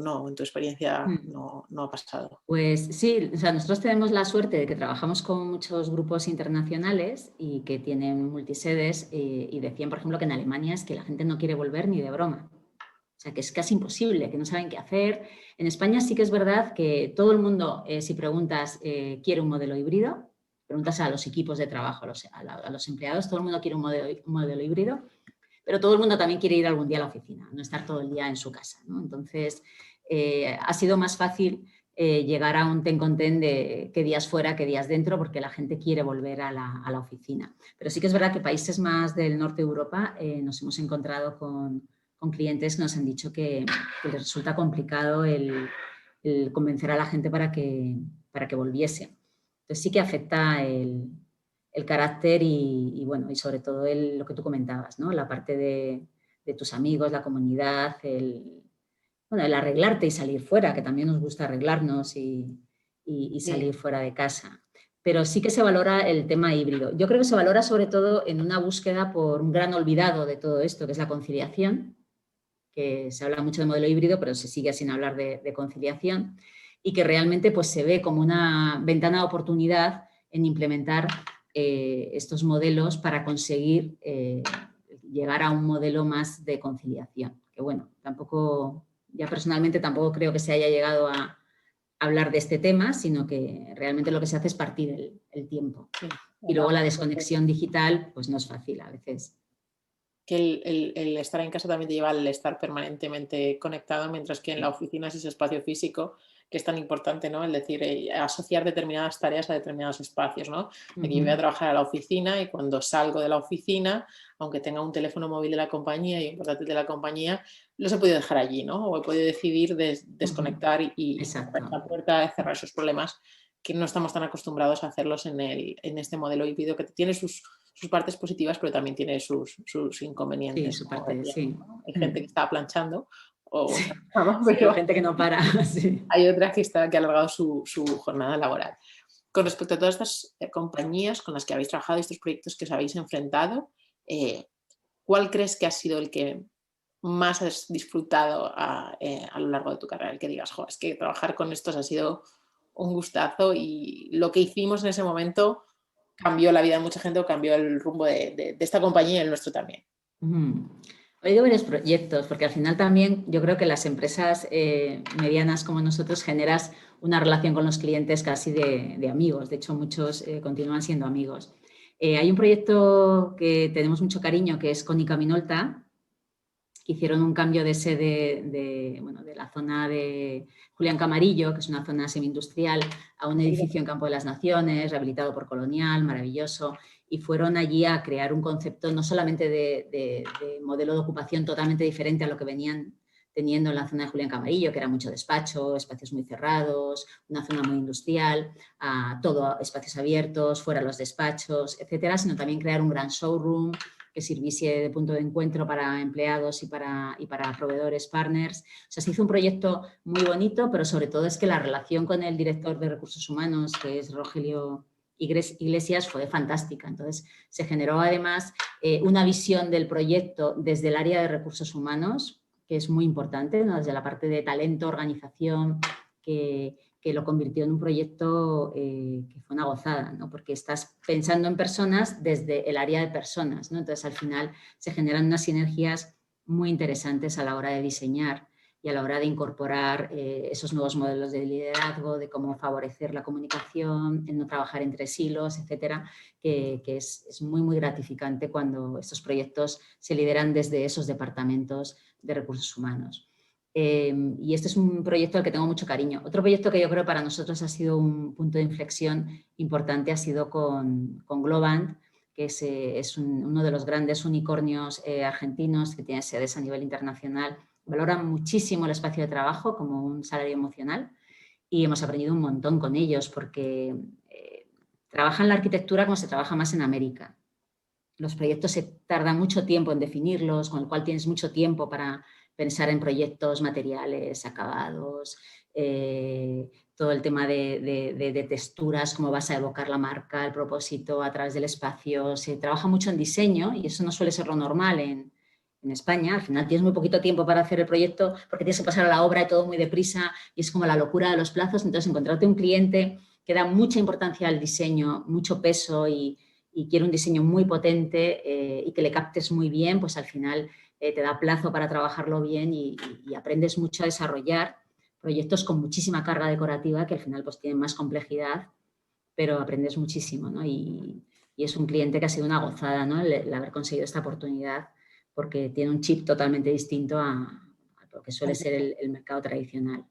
no, en tu experiencia no ha pasado? Pues sí, o sea, nosotros tenemos la suerte de que trabajamos con muchos grupos internacionales y que tienen multisedes y decían, por ejemplo, que en Alemania es que la gente no quiere volver ni de broma. O sea, que es casi imposible, que no saben qué hacer. En España sí que es verdad que todo el mundo, si preguntas, quiere un modelo híbrido, preguntas a los equipos de trabajo, a los empleados, todo el mundo quiere un modelo híbrido, pero todo el mundo también quiere ir algún día a la oficina, no estar todo el día en su casa, ¿no? Entonces, ha sido más fácil llegar a un ten con ten de qué días fuera, qué días dentro, porque la gente quiere volver a la oficina. Pero sí que es verdad que países más del norte de Europa nos hemos encontrado con clientes que nos han dicho que les resulta complicado el convencer a la gente para que volviese. Entonces sí que afecta el carácter y sobre todo lo que tú comentabas, ¿no? La parte de tus amigos, la comunidad, el arreglarte y salir fuera, que también nos gusta arreglarnos y salir fuera de casa. Pero sí que se valora el tema híbrido. Yo creo que se valora sobre todo en una búsqueda por un gran olvidado de todo esto, que es la conciliación, que se habla mucho de modelo híbrido, pero se sigue sin hablar de conciliación, y que realmente pues, se ve como una ventana de oportunidad en implementar estos modelos para conseguir llegar a un modelo más de conciliación. Que bueno, ya personalmente tampoco creo que se haya llegado a hablar de este tema, sino que realmente lo que se hace es partir el tiempo. Sí, y luego la desconexión digital pues no es fácil a veces. que el estar en casa también te lleva al estar permanentemente conectado, mientras que en la oficina es ese espacio físico que es tan importante, ¿no? El decir, asociar determinadas tareas a determinados espacios, ¿no? Aquí yo voy a trabajar a la oficina y cuando salgo de la oficina, aunque tenga un teléfono móvil de la compañía y un portátil de la compañía, los he podido dejar allí, ¿no? O he podido decidir desconectar y cerrar la puerta, cerrar esos problemas que no estamos tan acostumbrados a hacerlos en este modelo híbrido, que tiene sus partes positivas, pero también tiene sus inconvenientes. Sí, su parte, sí. Hay gente que está planchando Sí, pero gente que no para. Sí. hay otras que ha alargado su jornada laboral. Con respecto a todas estas compañías con las que habéis trabajado, estos proyectos que os habéis enfrentado, ¿cuál crees que ha sido el que más has disfrutado a lo largo de tu carrera? El que digas, es que trabajar con estos ha sido un gustazo y lo que hicimos en ese momento cambió la vida de mucha gente o cambió el rumbo de esta compañía y el nuestro también. Hoy de varios proyectos, porque al final también yo creo que las empresas medianas como nosotros generas una relación con los clientes casi de amigos. De hecho, muchos continúan siendo amigos. Hay un proyecto que tenemos mucho cariño, que es Cónica Minolta, que hicieron un cambio de sede de la zona de Julián Camarillo, que es una zona semi-industrial, a un edificio en Campo de las Naciones, rehabilitado por Colonial, maravilloso, y fueron allí a crear un concepto no solamente de modelo de ocupación totalmente diferente a lo que venían teniendo en la zona de Julián Camarillo, que era mucho despacho, espacios muy cerrados, una zona muy industrial, todo espacios abiertos, fuera los despachos, etcétera, sino también crear un gran showroom que sirviese de punto de encuentro para empleados y para proveedores, partners. O sea, se hizo un proyecto muy bonito, pero sobre todo es que la relación con el director de Recursos Humanos, que es Rogelio Iglesias, fue fantástica. Entonces, se generó además una visión del proyecto desde el área de Recursos Humanos, que es muy importante, ¿no? Desde la parte de talento, organización, que lo convirtió en un proyecto que fue una gozada, ¿no? Porque estás pensando en personas desde el área de personas, ¿no? Entonces, al final se generan unas sinergias muy interesantes a la hora de diseñar y a la hora de incorporar esos nuevos modelos de liderazgo, de cómo favorecer la comunicación, el no trabajar entre silos, etcétera, que es muy, muy gratificante cuando estos proyectos se lideran desde esos departamentos de recursos humanos. Y este es un proyecto al que tengo mucho cariño. Otro proyecto que yo creo para nosotros ha sido un punto de inflexión importante ha sido con Globant, que es uno de los grandes unicornios argentinos que tiene sedes a nivel internacional. Valoran muchísimo el espacio de trabajo como un salario emocional y hemos aprendido un montón con ellos porque trabajan la arquitectura como se trabaja más en América. Los proyectos se tardan mucho tiempo en definirlos, con lo cual tienes mucho tiempo para pensar en proyectos materiales, acabados, todo el tema de texturas, cómo vas a evocar la marca, el propósito a través del espacio. Se trabaja mucho en diseño y eso no suele ser lo normal en España. Al final tienes muy poquito tiempo para hacer el proyecto porque tienes que pasar a la obra y todo muy deprisa y es como la locura de los plazos. Entonces, encontrarte un cliente que da mucha importancia al diseño, mucho peso y quiere un diseño muy potente y que le captes muy bien, pues al final te da plazo para trabajarlo bien y aprendes mucho a desarrollar proyectos con muchísima carga decorativa que al final pues tienen más complejidad, pero aprendes muchísimo, ¿no? Y es un cliente que ha sido una gozada, ¿no? El haber conseguido esta oportunidad porque tiene un chip totalmente distinto a lo que suele ser el mercado tradicional.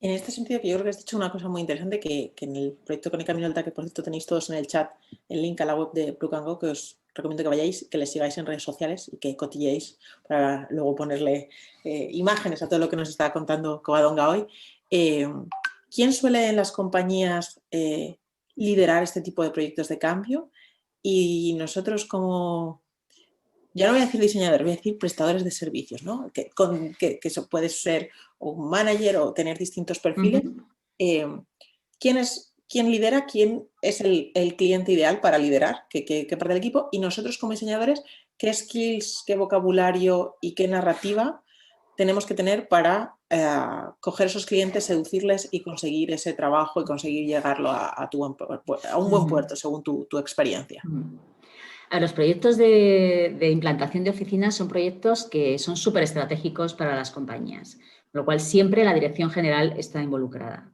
En este sentido, que yo creo que has dicho una cosa muy interesante, que en el proyecto Cónica Minolta, que por cierto tenéis todos en el chat el link a la web de Plug & Go, que os recomiendo que vayáis, que les sigáis en redes sociales y que cotilleéis para luego ponerle imágenes a todo lo que nos está contando Covadonga hoy. ¿Quién suele en las compañías liderar este tipo de proyectos de cambio? Y nosotros como... Ya no voy a decir diseñador, voy a decir prestadores de servicios, ¿no? Que eso puede ser un manager o tener distintos perfiles. ¿Quién lidera? ¿Quién es el cliente ideal para liderar? ¿Qué parte del equipo? Y nosotros como diseñadores, ¿qué skills, qué vocabulario y qué narrativa tenemos que tener para coger esos clientes, seducirles y conseguir ese trabajo y conseguir llegarlo a un buen puerto según tu experiencia? Los proyectos de implantación de oficinas son proyectos que son súper estratégicos para las compañías, con lo cual siempre la dirección general está involucrada.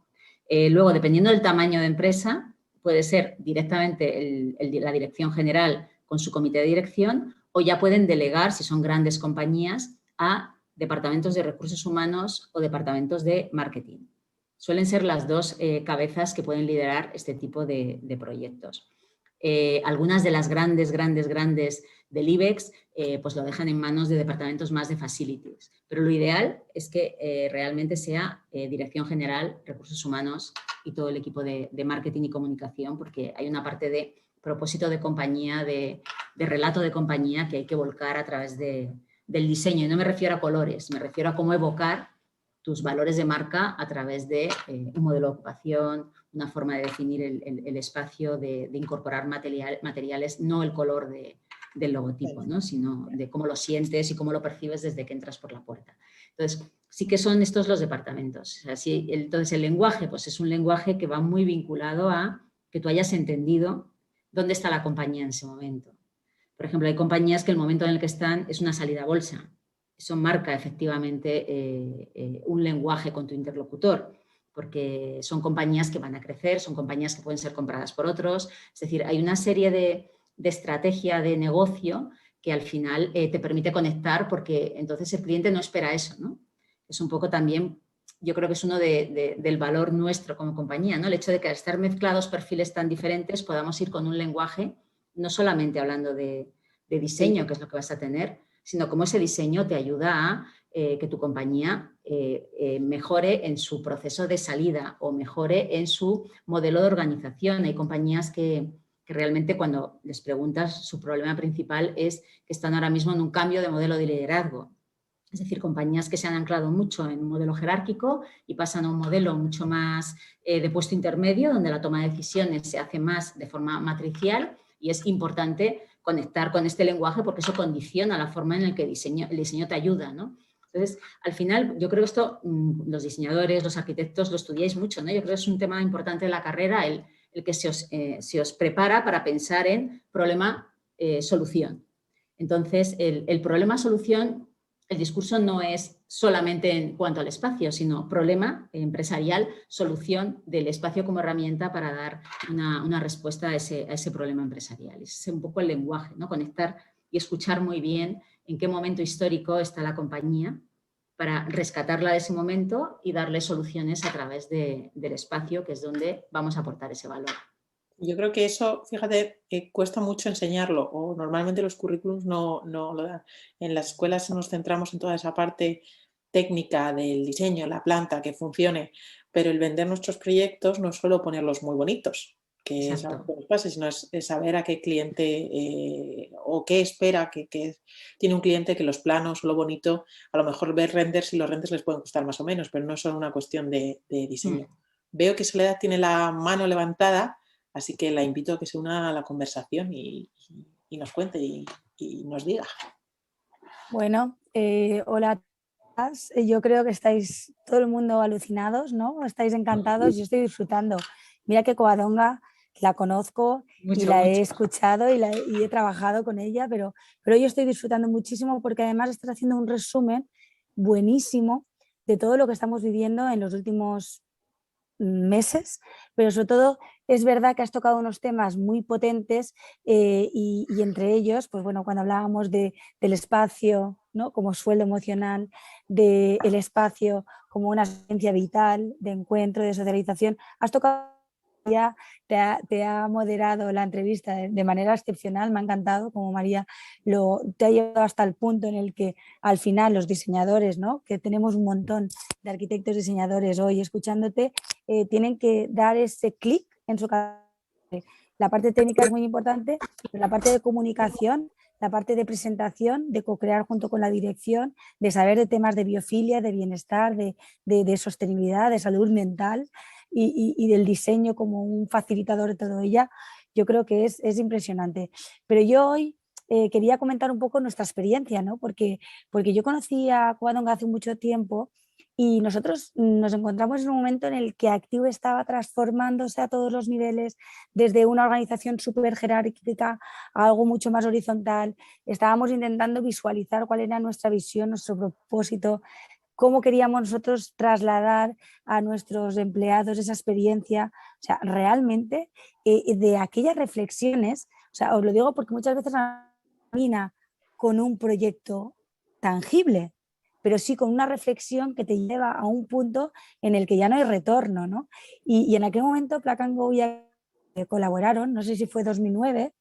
Luego, dependiendo del tamaño de empresa, puede ser directamente la dirección general con su comité de dirección o ya pueden delegar, si son grandes compañías, a departamentos de recursos humanos o departamentos de marketing. Suelen ser las dos cabezas que pueden liderar este tipo de proyectos. Algunas de las grandes del IBEX pues lo dejan en manos de departamentos más de facilities. Pero lo ideal es que realmente sea dirección general, recursos humanos y todo el equipo de marketing y comunicación, porque hay una parte de propósito de compañía, de relato de compañía que hay que volcar a través del diseño. Y no me refiero a colores, me refiero a cómo evocar tus valores de marca a través de un modelo de ocupación, una forma de definir el espacio, de incorporar materiales, no el color del logotipo, ¿no? Sino de cómo lo sientes y cómo lo percibes desde que entras por la puerta. Entonces, sí que son estos los departamentos. O sea, entonces, el lenguaje pues es un lenguaje que va muy vinculado a que tú hayas entendido dónde está la compañía en ese momento. Por ejemplo, hay compañías que el momento en el que están es una salida a bolsa. Eso marca efectivamente un lenguaje con tu interlocutor, porque son compañías que van a crecer, son compañías que pueden ser compradas por otros. Es decir, hay una serie de estrategia de negocio que al final te permite conectar, porque entonces el cliente no espera eso, ¿no? Es un poco también, yo creo que es uno del valor nuestro como compañía, ¿no? El hecho de que al estar mezclados perfiles tan diferentes podamos ir con un lenguaje, no solamente hablando de diseño, que es lo que vas a tener, sino cómo ese diseño te ayuda a que tu compañía mejore en su proceso de salida o mejore en su modelo de organización. Hay compañías que realmente cuando les preguntas, su problema principal es que están ahora mismo en un cambio de modelo de liderazgo. Es decir, compañías que se han anclado mucho en un modelo jerárquico y pasan a un modelo mucho más de puesto intermedio, donde la toma de decisiones se hace más de forma matricial, y es importante conectar con este lenguaje porque eso condiciona la forma en la que el diseño te ayuda, ¿no? Entonces, al final, yo creo que esto los diseñadores, los arquitectos lo estudiáis mucho, ¿no? Yo creo que es un tema importante de la carrera, el que se os prepara para pensar en problema-solución. Entonces, el problema-solución, el discurso no es solamente en cuanto al espacio, sino problema empresarial, solución del espacio como herramienta para dar una respuesta a ese problema empresarial. Ese es un poco el lenguaje, ¿no? Conectar y escuchar muy bien en qué momento histórico está la compañía para rescatarla de ese momento y darle soluciones a través del espacio, que es donde vamos a aportar ese valor. Yo creo que eso, fíjate, cuesta mucho enseñarlo, o normalmente los currículums no lo dan. En las escuelas nos centramos en toda esa parte técnica del diseño, la planta, que funcione, pero el vender nuestros proyectos no es solo ponerlos muy bonitos, que es algo que nos pasa, sino es saber a qué cliente o qué espera, que tiene un cliente, que los planos o lo bonito, a lo mejor ver renders y los renders les pueden costar más o menos, pero no es solo una cuestión de diseño. Veo que Soledad tiene la mano levantada, así que la invito a que se una a la conversación y nos cuente y nos diga. Bueno, hola a todas. Yo creo que estáis todo el mundo alucinados, ¿no? Estáis encantados, yo estoy disfrutando. Mira que Covadonga la conozco y la he escuchado y he trabajado con ella, pero yo estoy disfrutando muchísimo porque además estás haciendo un resumen buenísimo de todo lo que estamos viviendo en los últimos meses, pero sobre todo es verdad que has tocado unos temas muy potentes y entre ellos, pues bueno, cuando hablábamos del espacio, ¿no? Como sueldo emocional, del espacio como una experiencia vital de encuentro, de socialización, has tocado ya, te ha moderado la entrevista de manera excepcional, me ha encantado como María te ha llevado hasta el punto en el que al final los diseñadores, ¿no? Que tenemos un montón de arquitectos diseñadores hoy escuchándote, tienen que dar ese clic en su cabeza. La parte técnica es muy importante, pero la parte de comunicación, la parte de presentación, de co-crear junto con la dirección, de saber de temas de biofilia, de bienestar, de sostenibilidad, de salud mental y del diseño como un facilitador de todo ella, yo creo que es impresionante. Pero yo hoy quería comentar un poco nuestra experiencia, ¿no? Porque yo conocí a Covadonga hace mucho tiempo y nosotros nos encontramos en un momento en el que Active estaba transformándose a todos los niveles, desde una organización súper jerárquica a algo mucho más horizontal. Estábamos intentando visualizar cuál era nuestra visión, nuestro propósito, cómo queríamos nosotros trasladar a nuestros empleados esa experiencia. O sea, realmente de aquellas reflexiones, o sea, os lo digo porque muchas veces termina con un proyecto tangible, pero sí con una reflexión que te lleva a un punto en el que ya no hay retorno, ¿no? Y en aquel momento Placa & Go ya colaboraron, no sé si fue 2009,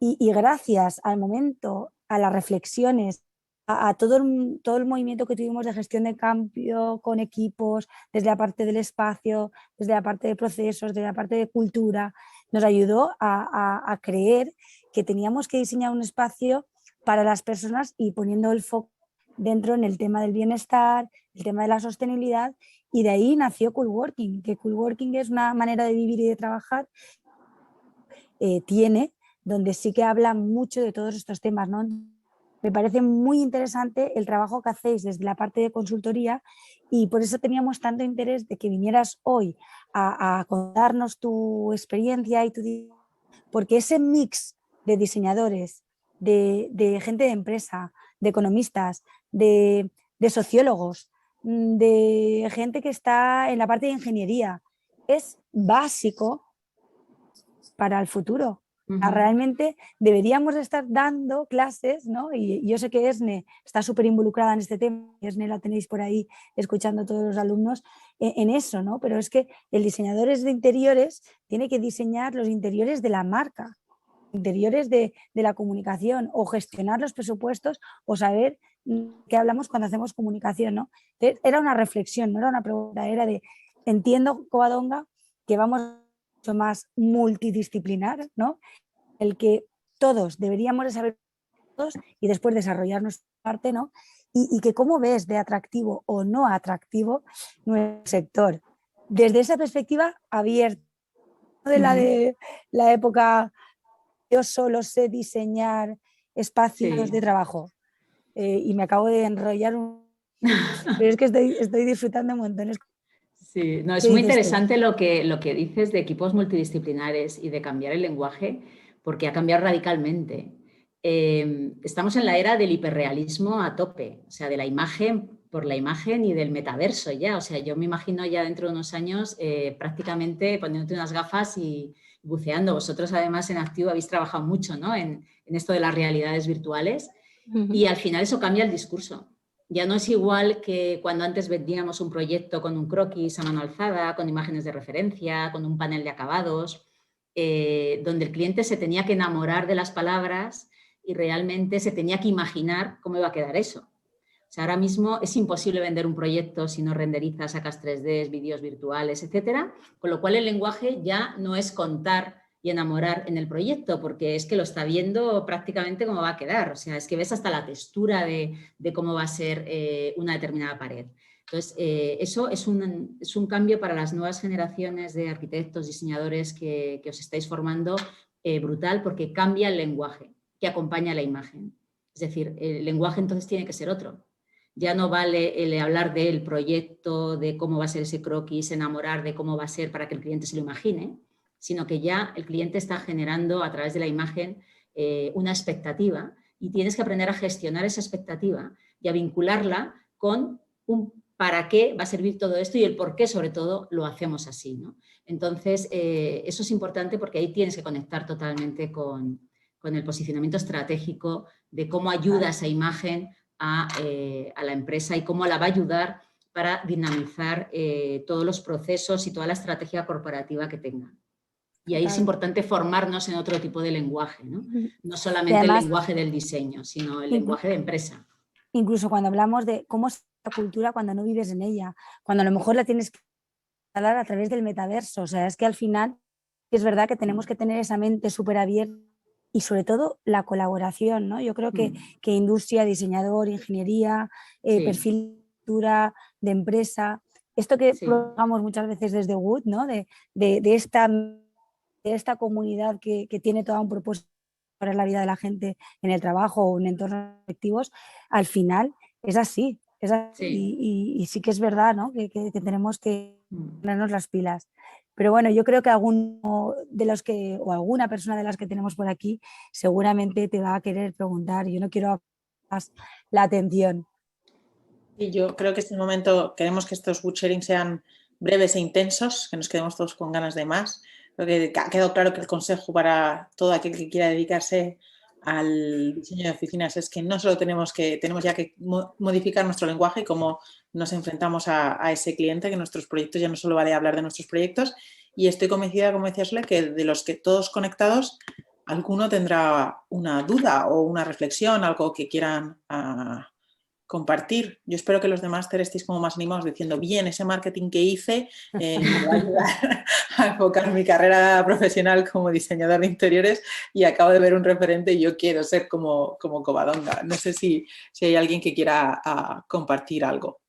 y gracias al momento, a las reflexiones, a todo el movimiento que tuvimos de gestión de cambio con equipos, desde la parte del espacio, desde la parte de procesos, desde la parte de cultura, nos ayudó a creer que teníamos que diseñar un espacio para las personas y poniendo el foco dentro en el tema del bienestar, el tema de la sostenibilidad, y de ahí nació Coolworking, que Coolworking es una manera de vivir y de trabajar, donde sí que habla mucho de todos estos temas, ¿no? Me parece muy interesante el trabajo que hacéis desde la parte de consultoría y por eso teníamos tanto interés de que vinieras hoy a contarnos tu experiencia y porque ese mix de diseñadores, de gente de empresa, de economistas, de sociólogos, de gente que está en la parte de ingeniería. Es básico para el futuro. Realmente deberíamos estar dando clases, ¿no? Y yo sé que ESNE está súper involucrada en este tema, ESNE la tenéis por ahí escuchando todos los alumnos en eso, ¿no? Pero es que el diseñador de interiores tiene que diseñar los interiores de la marca, interiores de la comunicación, o gestionar los presupuestos, o saber qué hablamos cuando hacemos comunicación, ¿no? Entonces, era una reflexión, no era una pregunta, era de, entiendo, Covadonga, que vamos mucho más multidisciplinar, ¿no? El que todos deberíamos de saber todos y después desarrollar nuestra parte, ¿no? Y que cómo ves de atractivo o no atractivo nuestro sector. Desde esa perspectiva abierta, de la época, yo solo sé diseñar espacios de trabajo y me acabo de enrollar pero es que estoy disfrutando montones. Sí, no, es muy interesante lo que dices de equipos multidisciplinares y de cambiar el lenguaje, porque ha cambiado radicalmente. Estamos en la era del hiperrealismo a tope, o sea, de la imagen por la imagen y del metaverso ya. O sea, yo me imagino ya dentro de unos años prácticamente poniéndote unas gafas y buceando. Vosotros además en Activo habéis trabajado mucho, ¿no? en esto de las realidades virtuales y al final eso cambia el discurso. Ya no es igual que cuando antes vendíamos un proyecto con un croquis a mano alzada, con imágenes de referencia, con un panel de acabados, donde el cliente se tenía que enamorar de las palabras y realmente se tenía que imaginar cómo iba a quedar eso. O sea, ahora mismo es imposible vender un proyecto si no renderizas, sacas 3D, vídeos virtuales, etcétera, con lo cual el lenguaje ya no es contar y enamorar en el proyecto, porque es que lo está viendo prácticamente cómo va a quedar. O sea, es que ves hasta la textura de cómo va a ser una determinada pared. Entonces, eso es un cambio para las nuevas generaciones de arquitectos, diseñadores que os estáis formando brutal, porque cambia el lenguaje que acompaña la imagen. Es decir, el lenguaje entonces tiene que ser otro. Ya no vale el hablar del proyecto, de cómo va a ser ese croquis, enamorar de cómo va a ser para que el cliente se lo imagine, sino que ya el cliente está generando a través de la imagen una expectativa y tienes que aprender a gestionar esa expectativa y a vincularla con un para qué va a servir todo esto y el por qué, sobre todo, lo hacemos así, ¿no? Entonces, eso es importante porque ahí tienes que conectar totalmente con el posicionamiento estratégico de cómo ayuda esa imagen a la empresa y cómo la va a ayudar para dinamizar todos los procesos y toda la estrategia corporativa que tengan. Y ahí es importante formarnos en otro tipo de lenguaje, ¿no? No solamente además, el lenguaje del diseño, sino el lenguaje de empresa. Incluso cuando hablamos de cómo es la cultura cuando no vives en ella, cuando a lo mejor la tienes que hablar a través del metaverso. O sea, es que al final es verdad que tenemos que tener esa mente súper abierta y sobre todo la colaboración, ¿no? Yo creo que industria, diseñador, ingeniería, perfil de empresa, esto que probamos muchas veces desde Wood, ¿no? de esta comunidad que tiene todo un propósito para la vida de la gente en el trabajo o en entornos efectivos, al final es así. Y sí que es verdad, ¿no? que tenemos que ponernos las pilas. Pero bueno, yo creo que alguno de los que, o alguna persona de las que tenemos por aquí, seguramente te va a querer preguntar. Yo no quiero más la atención. Y yo creo que este momento queremos que estos wood sharing sean breves e intensos, que nos quedemos todos con ganas de más. Creo que ha quedado claro que el consejo para todo aquel que quiera dedicarse al diseño de oficinas es que no solo tenemos ya que modificar nuestro lenguaje y cómo nos enfrentamos a ese cliente, que nuestros proyectos ya no solo vale hablar de nuestros proyectos. Y estoy convencida, como decía Sole, que de los que todos conectados, alguno tendrá una duda o una reflexión, algo que quieran compartir. Yo espero que los de máster estéis como más animados diciendo, bien, ese marketing que hice me va a ayudar a enfocar mi carrera profesional como diseñador de interiores y acabo de ver un referente y yo quiero ser como Covadonga. No sé si hay alguien que quiera compartir algo.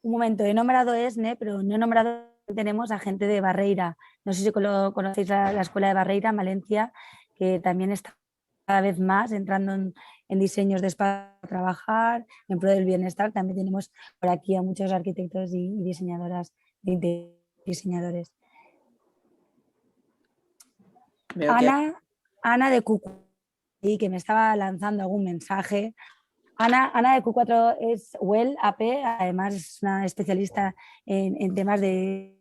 Un momento, he nombrado ESNE, pero no he nombrado, tenemos a gente de Barreira. No sé si conocéis la escuela de Barreira en Valencia, que también está cada vez más entrando en diseños de espacio para trabajar, en pro del bienestar. También tenemos por aquí a muchos arquitectos y diseñadoras, diseñadores. Ana de Cucu. y que me estaba lanzando algún mensaje. Ana de Q4 es WELL AP, además es una especialista en temas de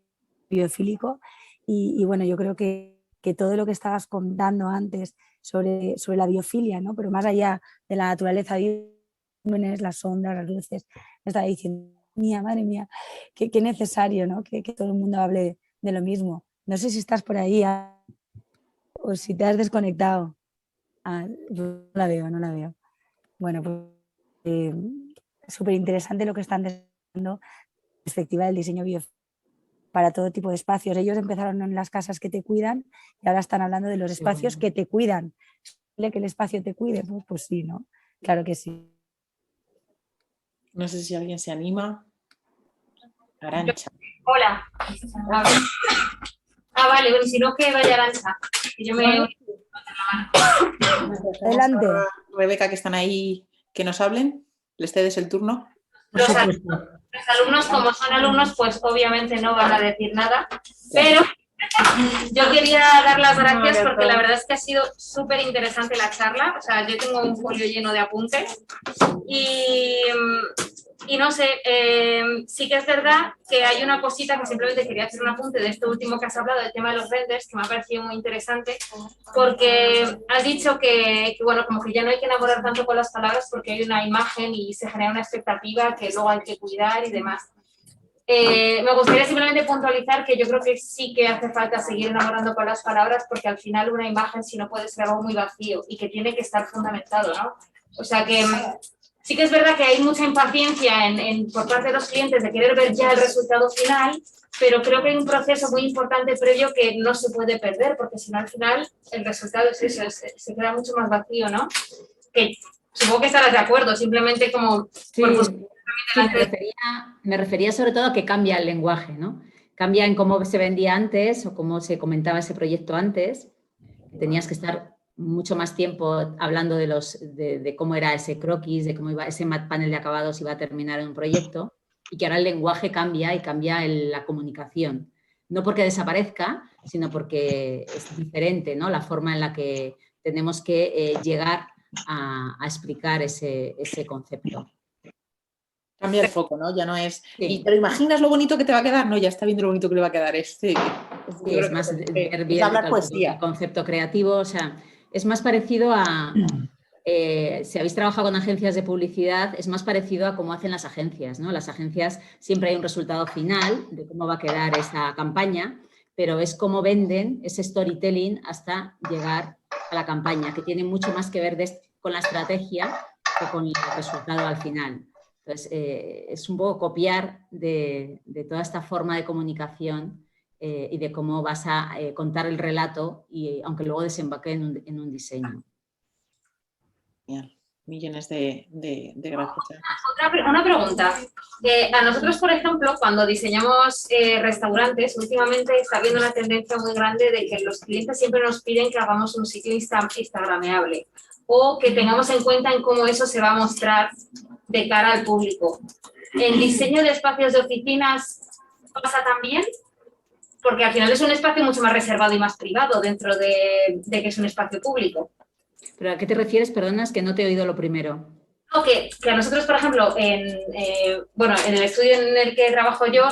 biofílico y bueno, yo creo que todo lo que estabas contando antes sobre la biofilia, ¿no? Pero más allá de la naturaleza, las ondas, las luces, me estaba diciendo, madre mía, qué necesario, ¿no? Que todo el mundo hable de lo mismo. No sé si estás por ahí o si te has desconectado. No la veo. Bueno, pues súper interesante lo que están dando perspectiva del diseño biofílico para todo tipo de espacios. Ellos empezaron en las casas que te cuidan y ahora están hablando de los espacios que te cuidan. ¿Que el espacio te cuide? Pues sí, ¿no? Claro que sí. No sé si alguien se anima. Arantxa. Hola. Vale, bueno, si no que vaya Arantxa. Yo me... Adelante. Rebeca, que están ahí, que nos hablen. ¿Les cedes el turno? Los alumnos, como son alumnos, pues obviamente no van a decir nada, pero yo quería dar las gracias porque la verdad es que ha sido súper interesante la charla. O sea, yo tengo un folio lleno de apuntes y no sé, sí que es verdad que hay una cosita que simplemente quería hacer un apunte de esto último que has hablado, del tema de los renders, que me ha parecido muy interesante, porque has dicho que bueno, como que ya no hay que enamorar tanto con las palabras porque hay una imagen y se genera una expectativa que luego hay que cuidar y demás. Me gustaría simplemente puntualizar que yo creo que sí que hace falta seguir enamorando con las palabras porque al final una imagen si no puede ser algo muy vacío y que tiene que estar fundamentado, ¿no? O sea que sí que es verdad que hay mucha impaciencia por parte de los clientes de querer ver ya el resultado final, pero creo que hay un proceso muy importante previo que no se puede perder porque si no al final el resultado es eso, se queda mucho más vacío, ¿no? Que supongo que estarás de acuerdo, simplemente como... Sí. Sí, me refería sobre todo a que cambia el lenguaje, ¿no? Cambia en cómo se vendía antes o cómo se comentaba ese proyecto antes. Tenías que estar mucho más tiempo hablando de cómo era ese croquis, de cómo iba ese panel de acabados iba a terminar en un proyecto y que ahora el lenguaje cambia y cambia la comunicación. No porque desaparezca, sino porque es diferente, ¿no? La forma en la que tenemos que llegar a explicar ese concepto. Cambia el foco, ¿no? Ya no es... Sí. ¿Pero imaginas lo bonito que te va a quedar? No, ya está viendo lo bonito que le va a quedar este. Sí, es más ver bien hablar poesía. El concepto creativo, o sea, es más parecido a... si habéis trabajado con agencias de publicidad, es más parecido a cómo hacen las agencias, ¿no? Las agencias siempre hay un resultado final de cómo va a quedar esa campaña, pero es cómo venden ese storytelling hasta llegar a la campaña, que tiene mucho más que ver con la estrategia que con el resultado al final. Entonces, es un poco copiar de toda esta forma de comunicación y de cómo vas a contar el relato, y aunque luego desemboque en un diseño. Genial. Millones de gracias. Una pregunta. A nosotros, por ejemplo, cuando diseñamos restaurantes, últimamente está habiendo una tendencia muy grande de que los clientes siempre nos piden que hagamos un sitio instagrameable o que tengamos en cuenta en cómo eso se va a mostrar de cara al público. ¿En diseño de espacios de oficinas pasa también? Porque al final es un espacio mucho más reservado y más privado dentro de que es un espacio público. ¿Pero a qué te refieres? Perdona, es que no te he oído lo primero. No, que a nosotros, por ejemplo, en el estudio en el que trabajo yo,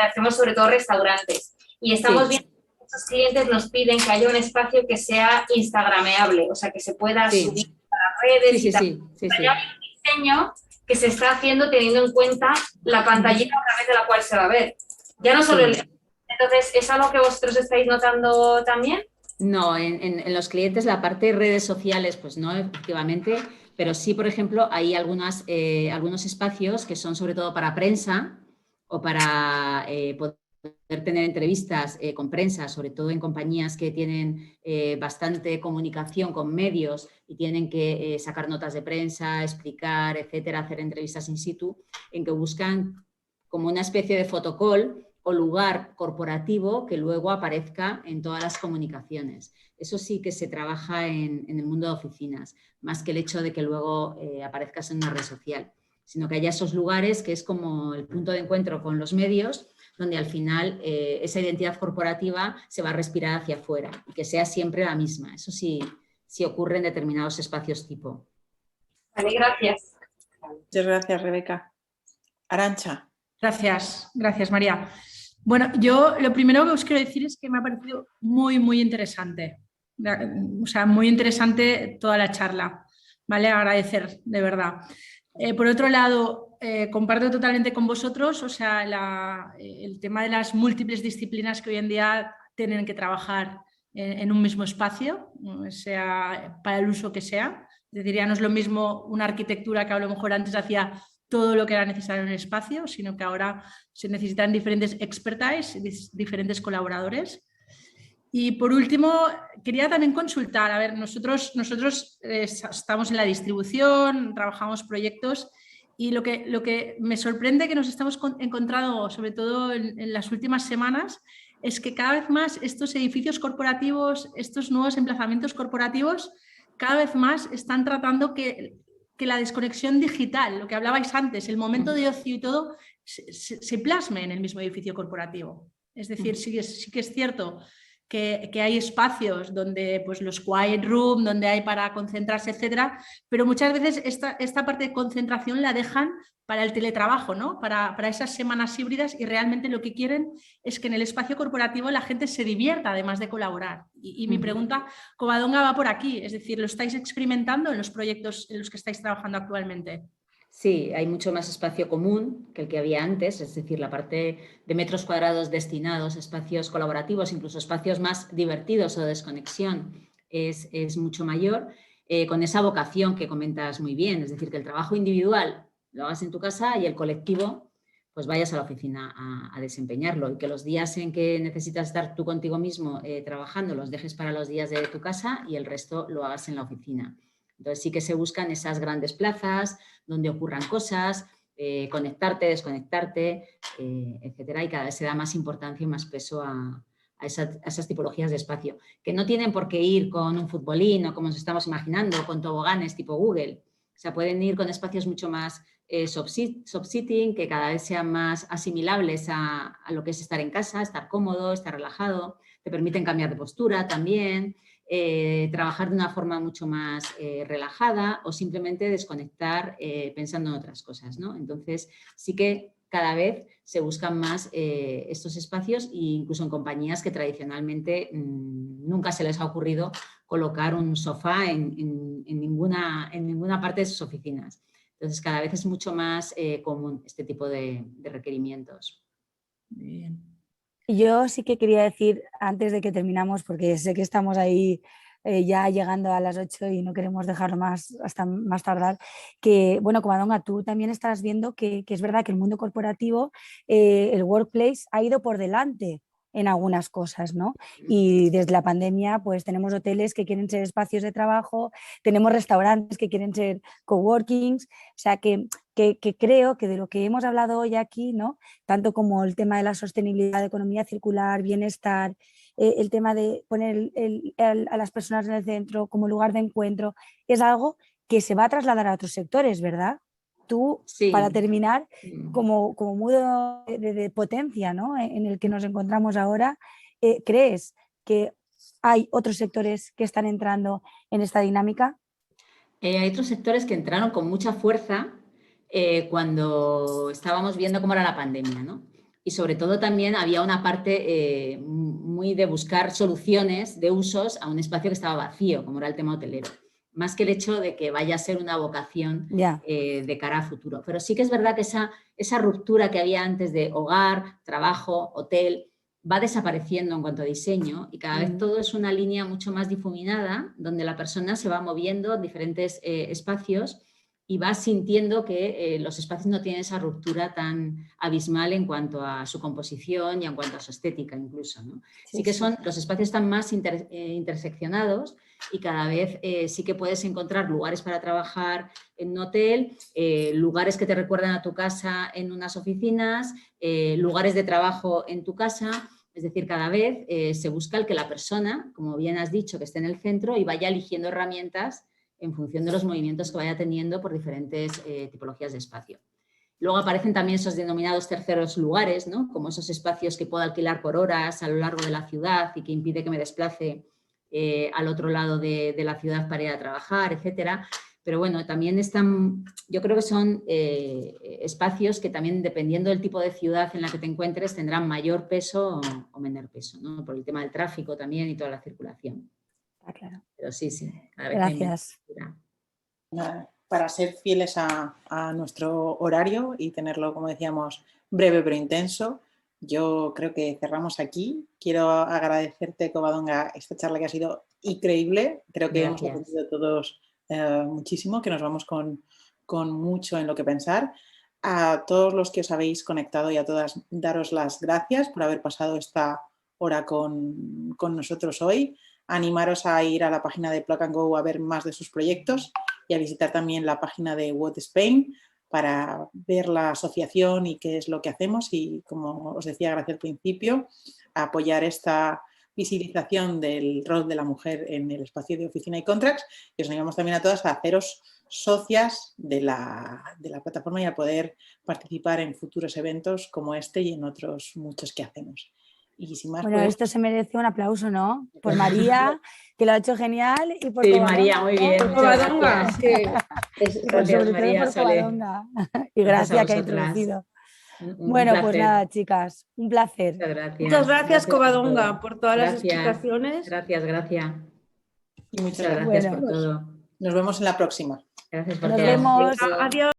hacemos sobre todo restaurantes. Y estamos viendo que muchos clientes nos piden que haya un espacio que sea instagrameable, o sea, que se pueda subir a las redes y tal. Pero hay un diseño que se está haciendo teniendo en cuenta la pantallita a través de la cual se va a ver. Ya no solo Entonces, ¿es algo que vosotros estáis notando también? No, en los clientes la parte de redes sociales, pues no, efectivamente, pero sí, por ejemplo, hay algunos espacios que son sobre todo para prensa o para poder tener entrevistas con prensa, sobre todo en compañías que tienen bastante comunicación con medios y tienen que sacar notas de prensa, explicar, etcétera, hacer entrevistas in situ, en que buscan como una especie de fotocall o lugar corporativo que luego aparezca en todas las comunicaciones. Eso sí que se trabaja en el mundo de oficinas, más que el hecho de que luego aparezcas en una red social, sino que haya esos lugares que es como el punto de encuentro con los medios, donde al final esa identidad corporativa se va a respirar hacia afuera y que sea siempre la misma. Eso sí si ocurre en determinados espacios tipo. Vale, gracias. Muchas gracias, Rebeca. Arantxa. Gracias, María. Bueno, yo lo primero que os quiero decir es que me ha parecido muy, muy interesante. O sea, muy interesante toda la charla. ¿Vale? Agradecer, de verdad. Por otro lado, comparto totalmente con vosotros, o sea, el tema de las múltiples disciplinas que hoy en día tienen que trabajar en un mismo espacio, sea para el uso que sea. Es decir, ya no es lo mismo una arquitectura que a lo mejor antes hacía todo lo que era necesario en el espacio, sino que ahora se necesitan diferentes expertise, diferentes colaboradores. Y por último, quería también consultar, a ver, nosotros estamos en la distribución, trabajamos proyectos y lo que me sorprende que nos estamos encontrando, sobre todo en las últimas semanas, es que cada vez más estos edificios corporativos, estos nuevos emplazamientos corporativos, cada vez más están tratando que la desconexión digital, lo que hablabais antes, el momento de ocio y todo, se plasme en el mismo edificio corporativo. Es decir, sí que es cierto que hay espacios donde pues, los quiet room, donde hay para concentrarse, etcétera, pero muchas veces esta parte de concentración la dejan para el teletrabajo, ¿no? Para esas semanas híbridas, y realmente lo que quieren es que en el espacio corporativo la gente se divierta además de colaborar. Y mi pregunta, Covadonga, va por aquí, es decir, ¿lo estáis experimentando en los proyectos en los que estáis trabajando actualmente? Sí, hay mucho más espacio común que el que había antes, es decir, la parte de metros cuadrados destinados a espacios colaborativos, incluso espacios más divertidos o de desconexión, es mucho mayor, con esa vocación que comentas muy bien, es decir, que el trabajo individual lo hagas en tu casa y el colectivo pues vayas a la oficina a desempeñarlo, y que los días en que necesitas estar tú contigo mismo trabajando los dejes para los días de tu casa y el resto lo hagas en la oficina. Entonces sí que se buscan esas grandes plazas donde ocurran cosas, conectarte, desconectarte, etcétera, y cada vez se da más importancia y más peso a esas tipologías de espacio, que no tienen por qué ir con un futbolín o como nos estamos imaginando, con toboganes tipo Google. O sea, pueden ir con espacios mucho más soft-sitting, que cada vez sean más asimilables a lo que es estar en casa, estar cómodo, estar relajado, te permiten cambiar de postura también. Trabajar de una forma mucho más relajada o simplemente desconectar pensando en otras cosas, ¿no? Entonces, sí que cada vez se buscan más estos espacios, e incluso en compañías que tradicionalmente nunca se les ha ocurrido colocar un sofá en ninguna parte de sus oficinas. Entonces, cada vez es mucho más común este tipo de requerimientos. Bien. Yo sí que quería decir, antes de que terminamos, porque sé que estamos ahí ya llegando a las 8 y no queremos dejarlo más hasta más tardar, que, bueno, Covadonga, tú también estás viendo que es verdad que el mundo corporativo, el workplace ha ido por delante en algunas cosas, ¿no? Y desde la pandemia, pues tenemos hoteles que quieren ser espacios de trabajo, tenemos restaurantes que quieren ser coworkings, o sea que creo que de lo que hemos hablado hoy aquí, ¿no? Tanto como el tema de la sostenibilidad, de economía circular, bienestar, el tema de poner a las personas en el centro como lugar de encuentro, es algo que se va a trasladar a otros sectores, ¿verdad? Tú, Sí. para terminar, como modo de potencia, ¿no? En el que nos encontramos ahora, ¿crees que hay otros sectores que están entrando en esta dinámica? Hay otros sectores que entraron con mucha fuerza cuando estábamos viendo cómo era la pandemia, ¿no? Y sobre todo también había una parte muy de buscar soluciones de usos a un espacio que estaba vacío, como era el tema hotelero, más que el hecho de que vaya a ser una vocación de cara a futuro. Pero sí que es verdad que esa ruptura que había antes de hogar, trabajo, hotel, va desapareciendo en cuanto a diseño, y cada vez todo es una línea mucho más difuminada, donde la persona se va moviendo en diferentes espacios y va sintiendo que los espacios no tienen esa ruptura tan abismal en cuanto a su composición y en cuanto a su estética incluso, ¿no? Sí que los espacios están más interseccionados, y cada vez sí que puedes encontrar lugares para trabajar en un hotel, lugares que te recuerdan a tu casa en unas oficinas, lugares de trabajo en tu casa. Es decir, cada vez se busca el que la persona, como bien has dicho, que esté en el centro y vaya eligiendo herramientas en función de los movimientos que vaya teniendo por diferentes tipologías de espacio. Luego aparecen también esos denominados terceros lugares, ¿no? Como esos espacios que puedo alquilar por horas a lo largo de la ciudad y que impide que me desplace al otro lado de la ciudad para ir a trabajar, etcétera. Pero bueno, también están, yo creo que son espacios que también, dependiendo del tipo de ciudad en la que te encuentres, tendrán mayor peso o menor peso, ¿no? Por el tema del tráfico también y toda la circulación. Ah, claro. Pero sí, cada vez hay menos. Gracias. Para ser fieles a nuestro horario y tenerlo, como decíamos, breve pero intenso, yo creo que cerramos aquí. Quiero agradecerte, Covadonga, esta charla que ha sido increíble. Creo que hemos aprendido todos muchísimo, que nos vamos con mucho en lo que pensar. A todos los que os habéis conectado y a todas, daros las gracias por haber pasado esta hora con nosotros hoy. Animaros a ir a la página de Plug and Go a ver más de sus proyectos y a visitar también la página de What Spain para ver la asociación y qué es lo que hacemos y, como os decía Gracia al principio, apoyar esta visibilización del rol de la mujer en el espacio de oficina y contracts, y os animamos también a todas a haceros socias de la plataforma y a poder participar en futuros eventos como este y en otros muchos que hacemos. Y sin más, bueno, pues, esto se merece un aplauso, ¿no? Por María, que lo ha hecho genial, y por Sí, Covadonga, María, muy bien. ¿no? Covadonga, que Gracias, Sobre María, todo por Sole. Covadonga. Y Gracias a Gracia que ha vosotras. introducido. Un Bueno, pues placer. nada, chicas, un placer. Muchas gracias. muchas gracias, por Covadonga, todo. por todas las Gracias. explicaciones. Gracias. y muchas Muchas gracias. gracias Bueno. por todo. Nos vemos en la próxima. Gracias por Nos todo. vemos. Adiós.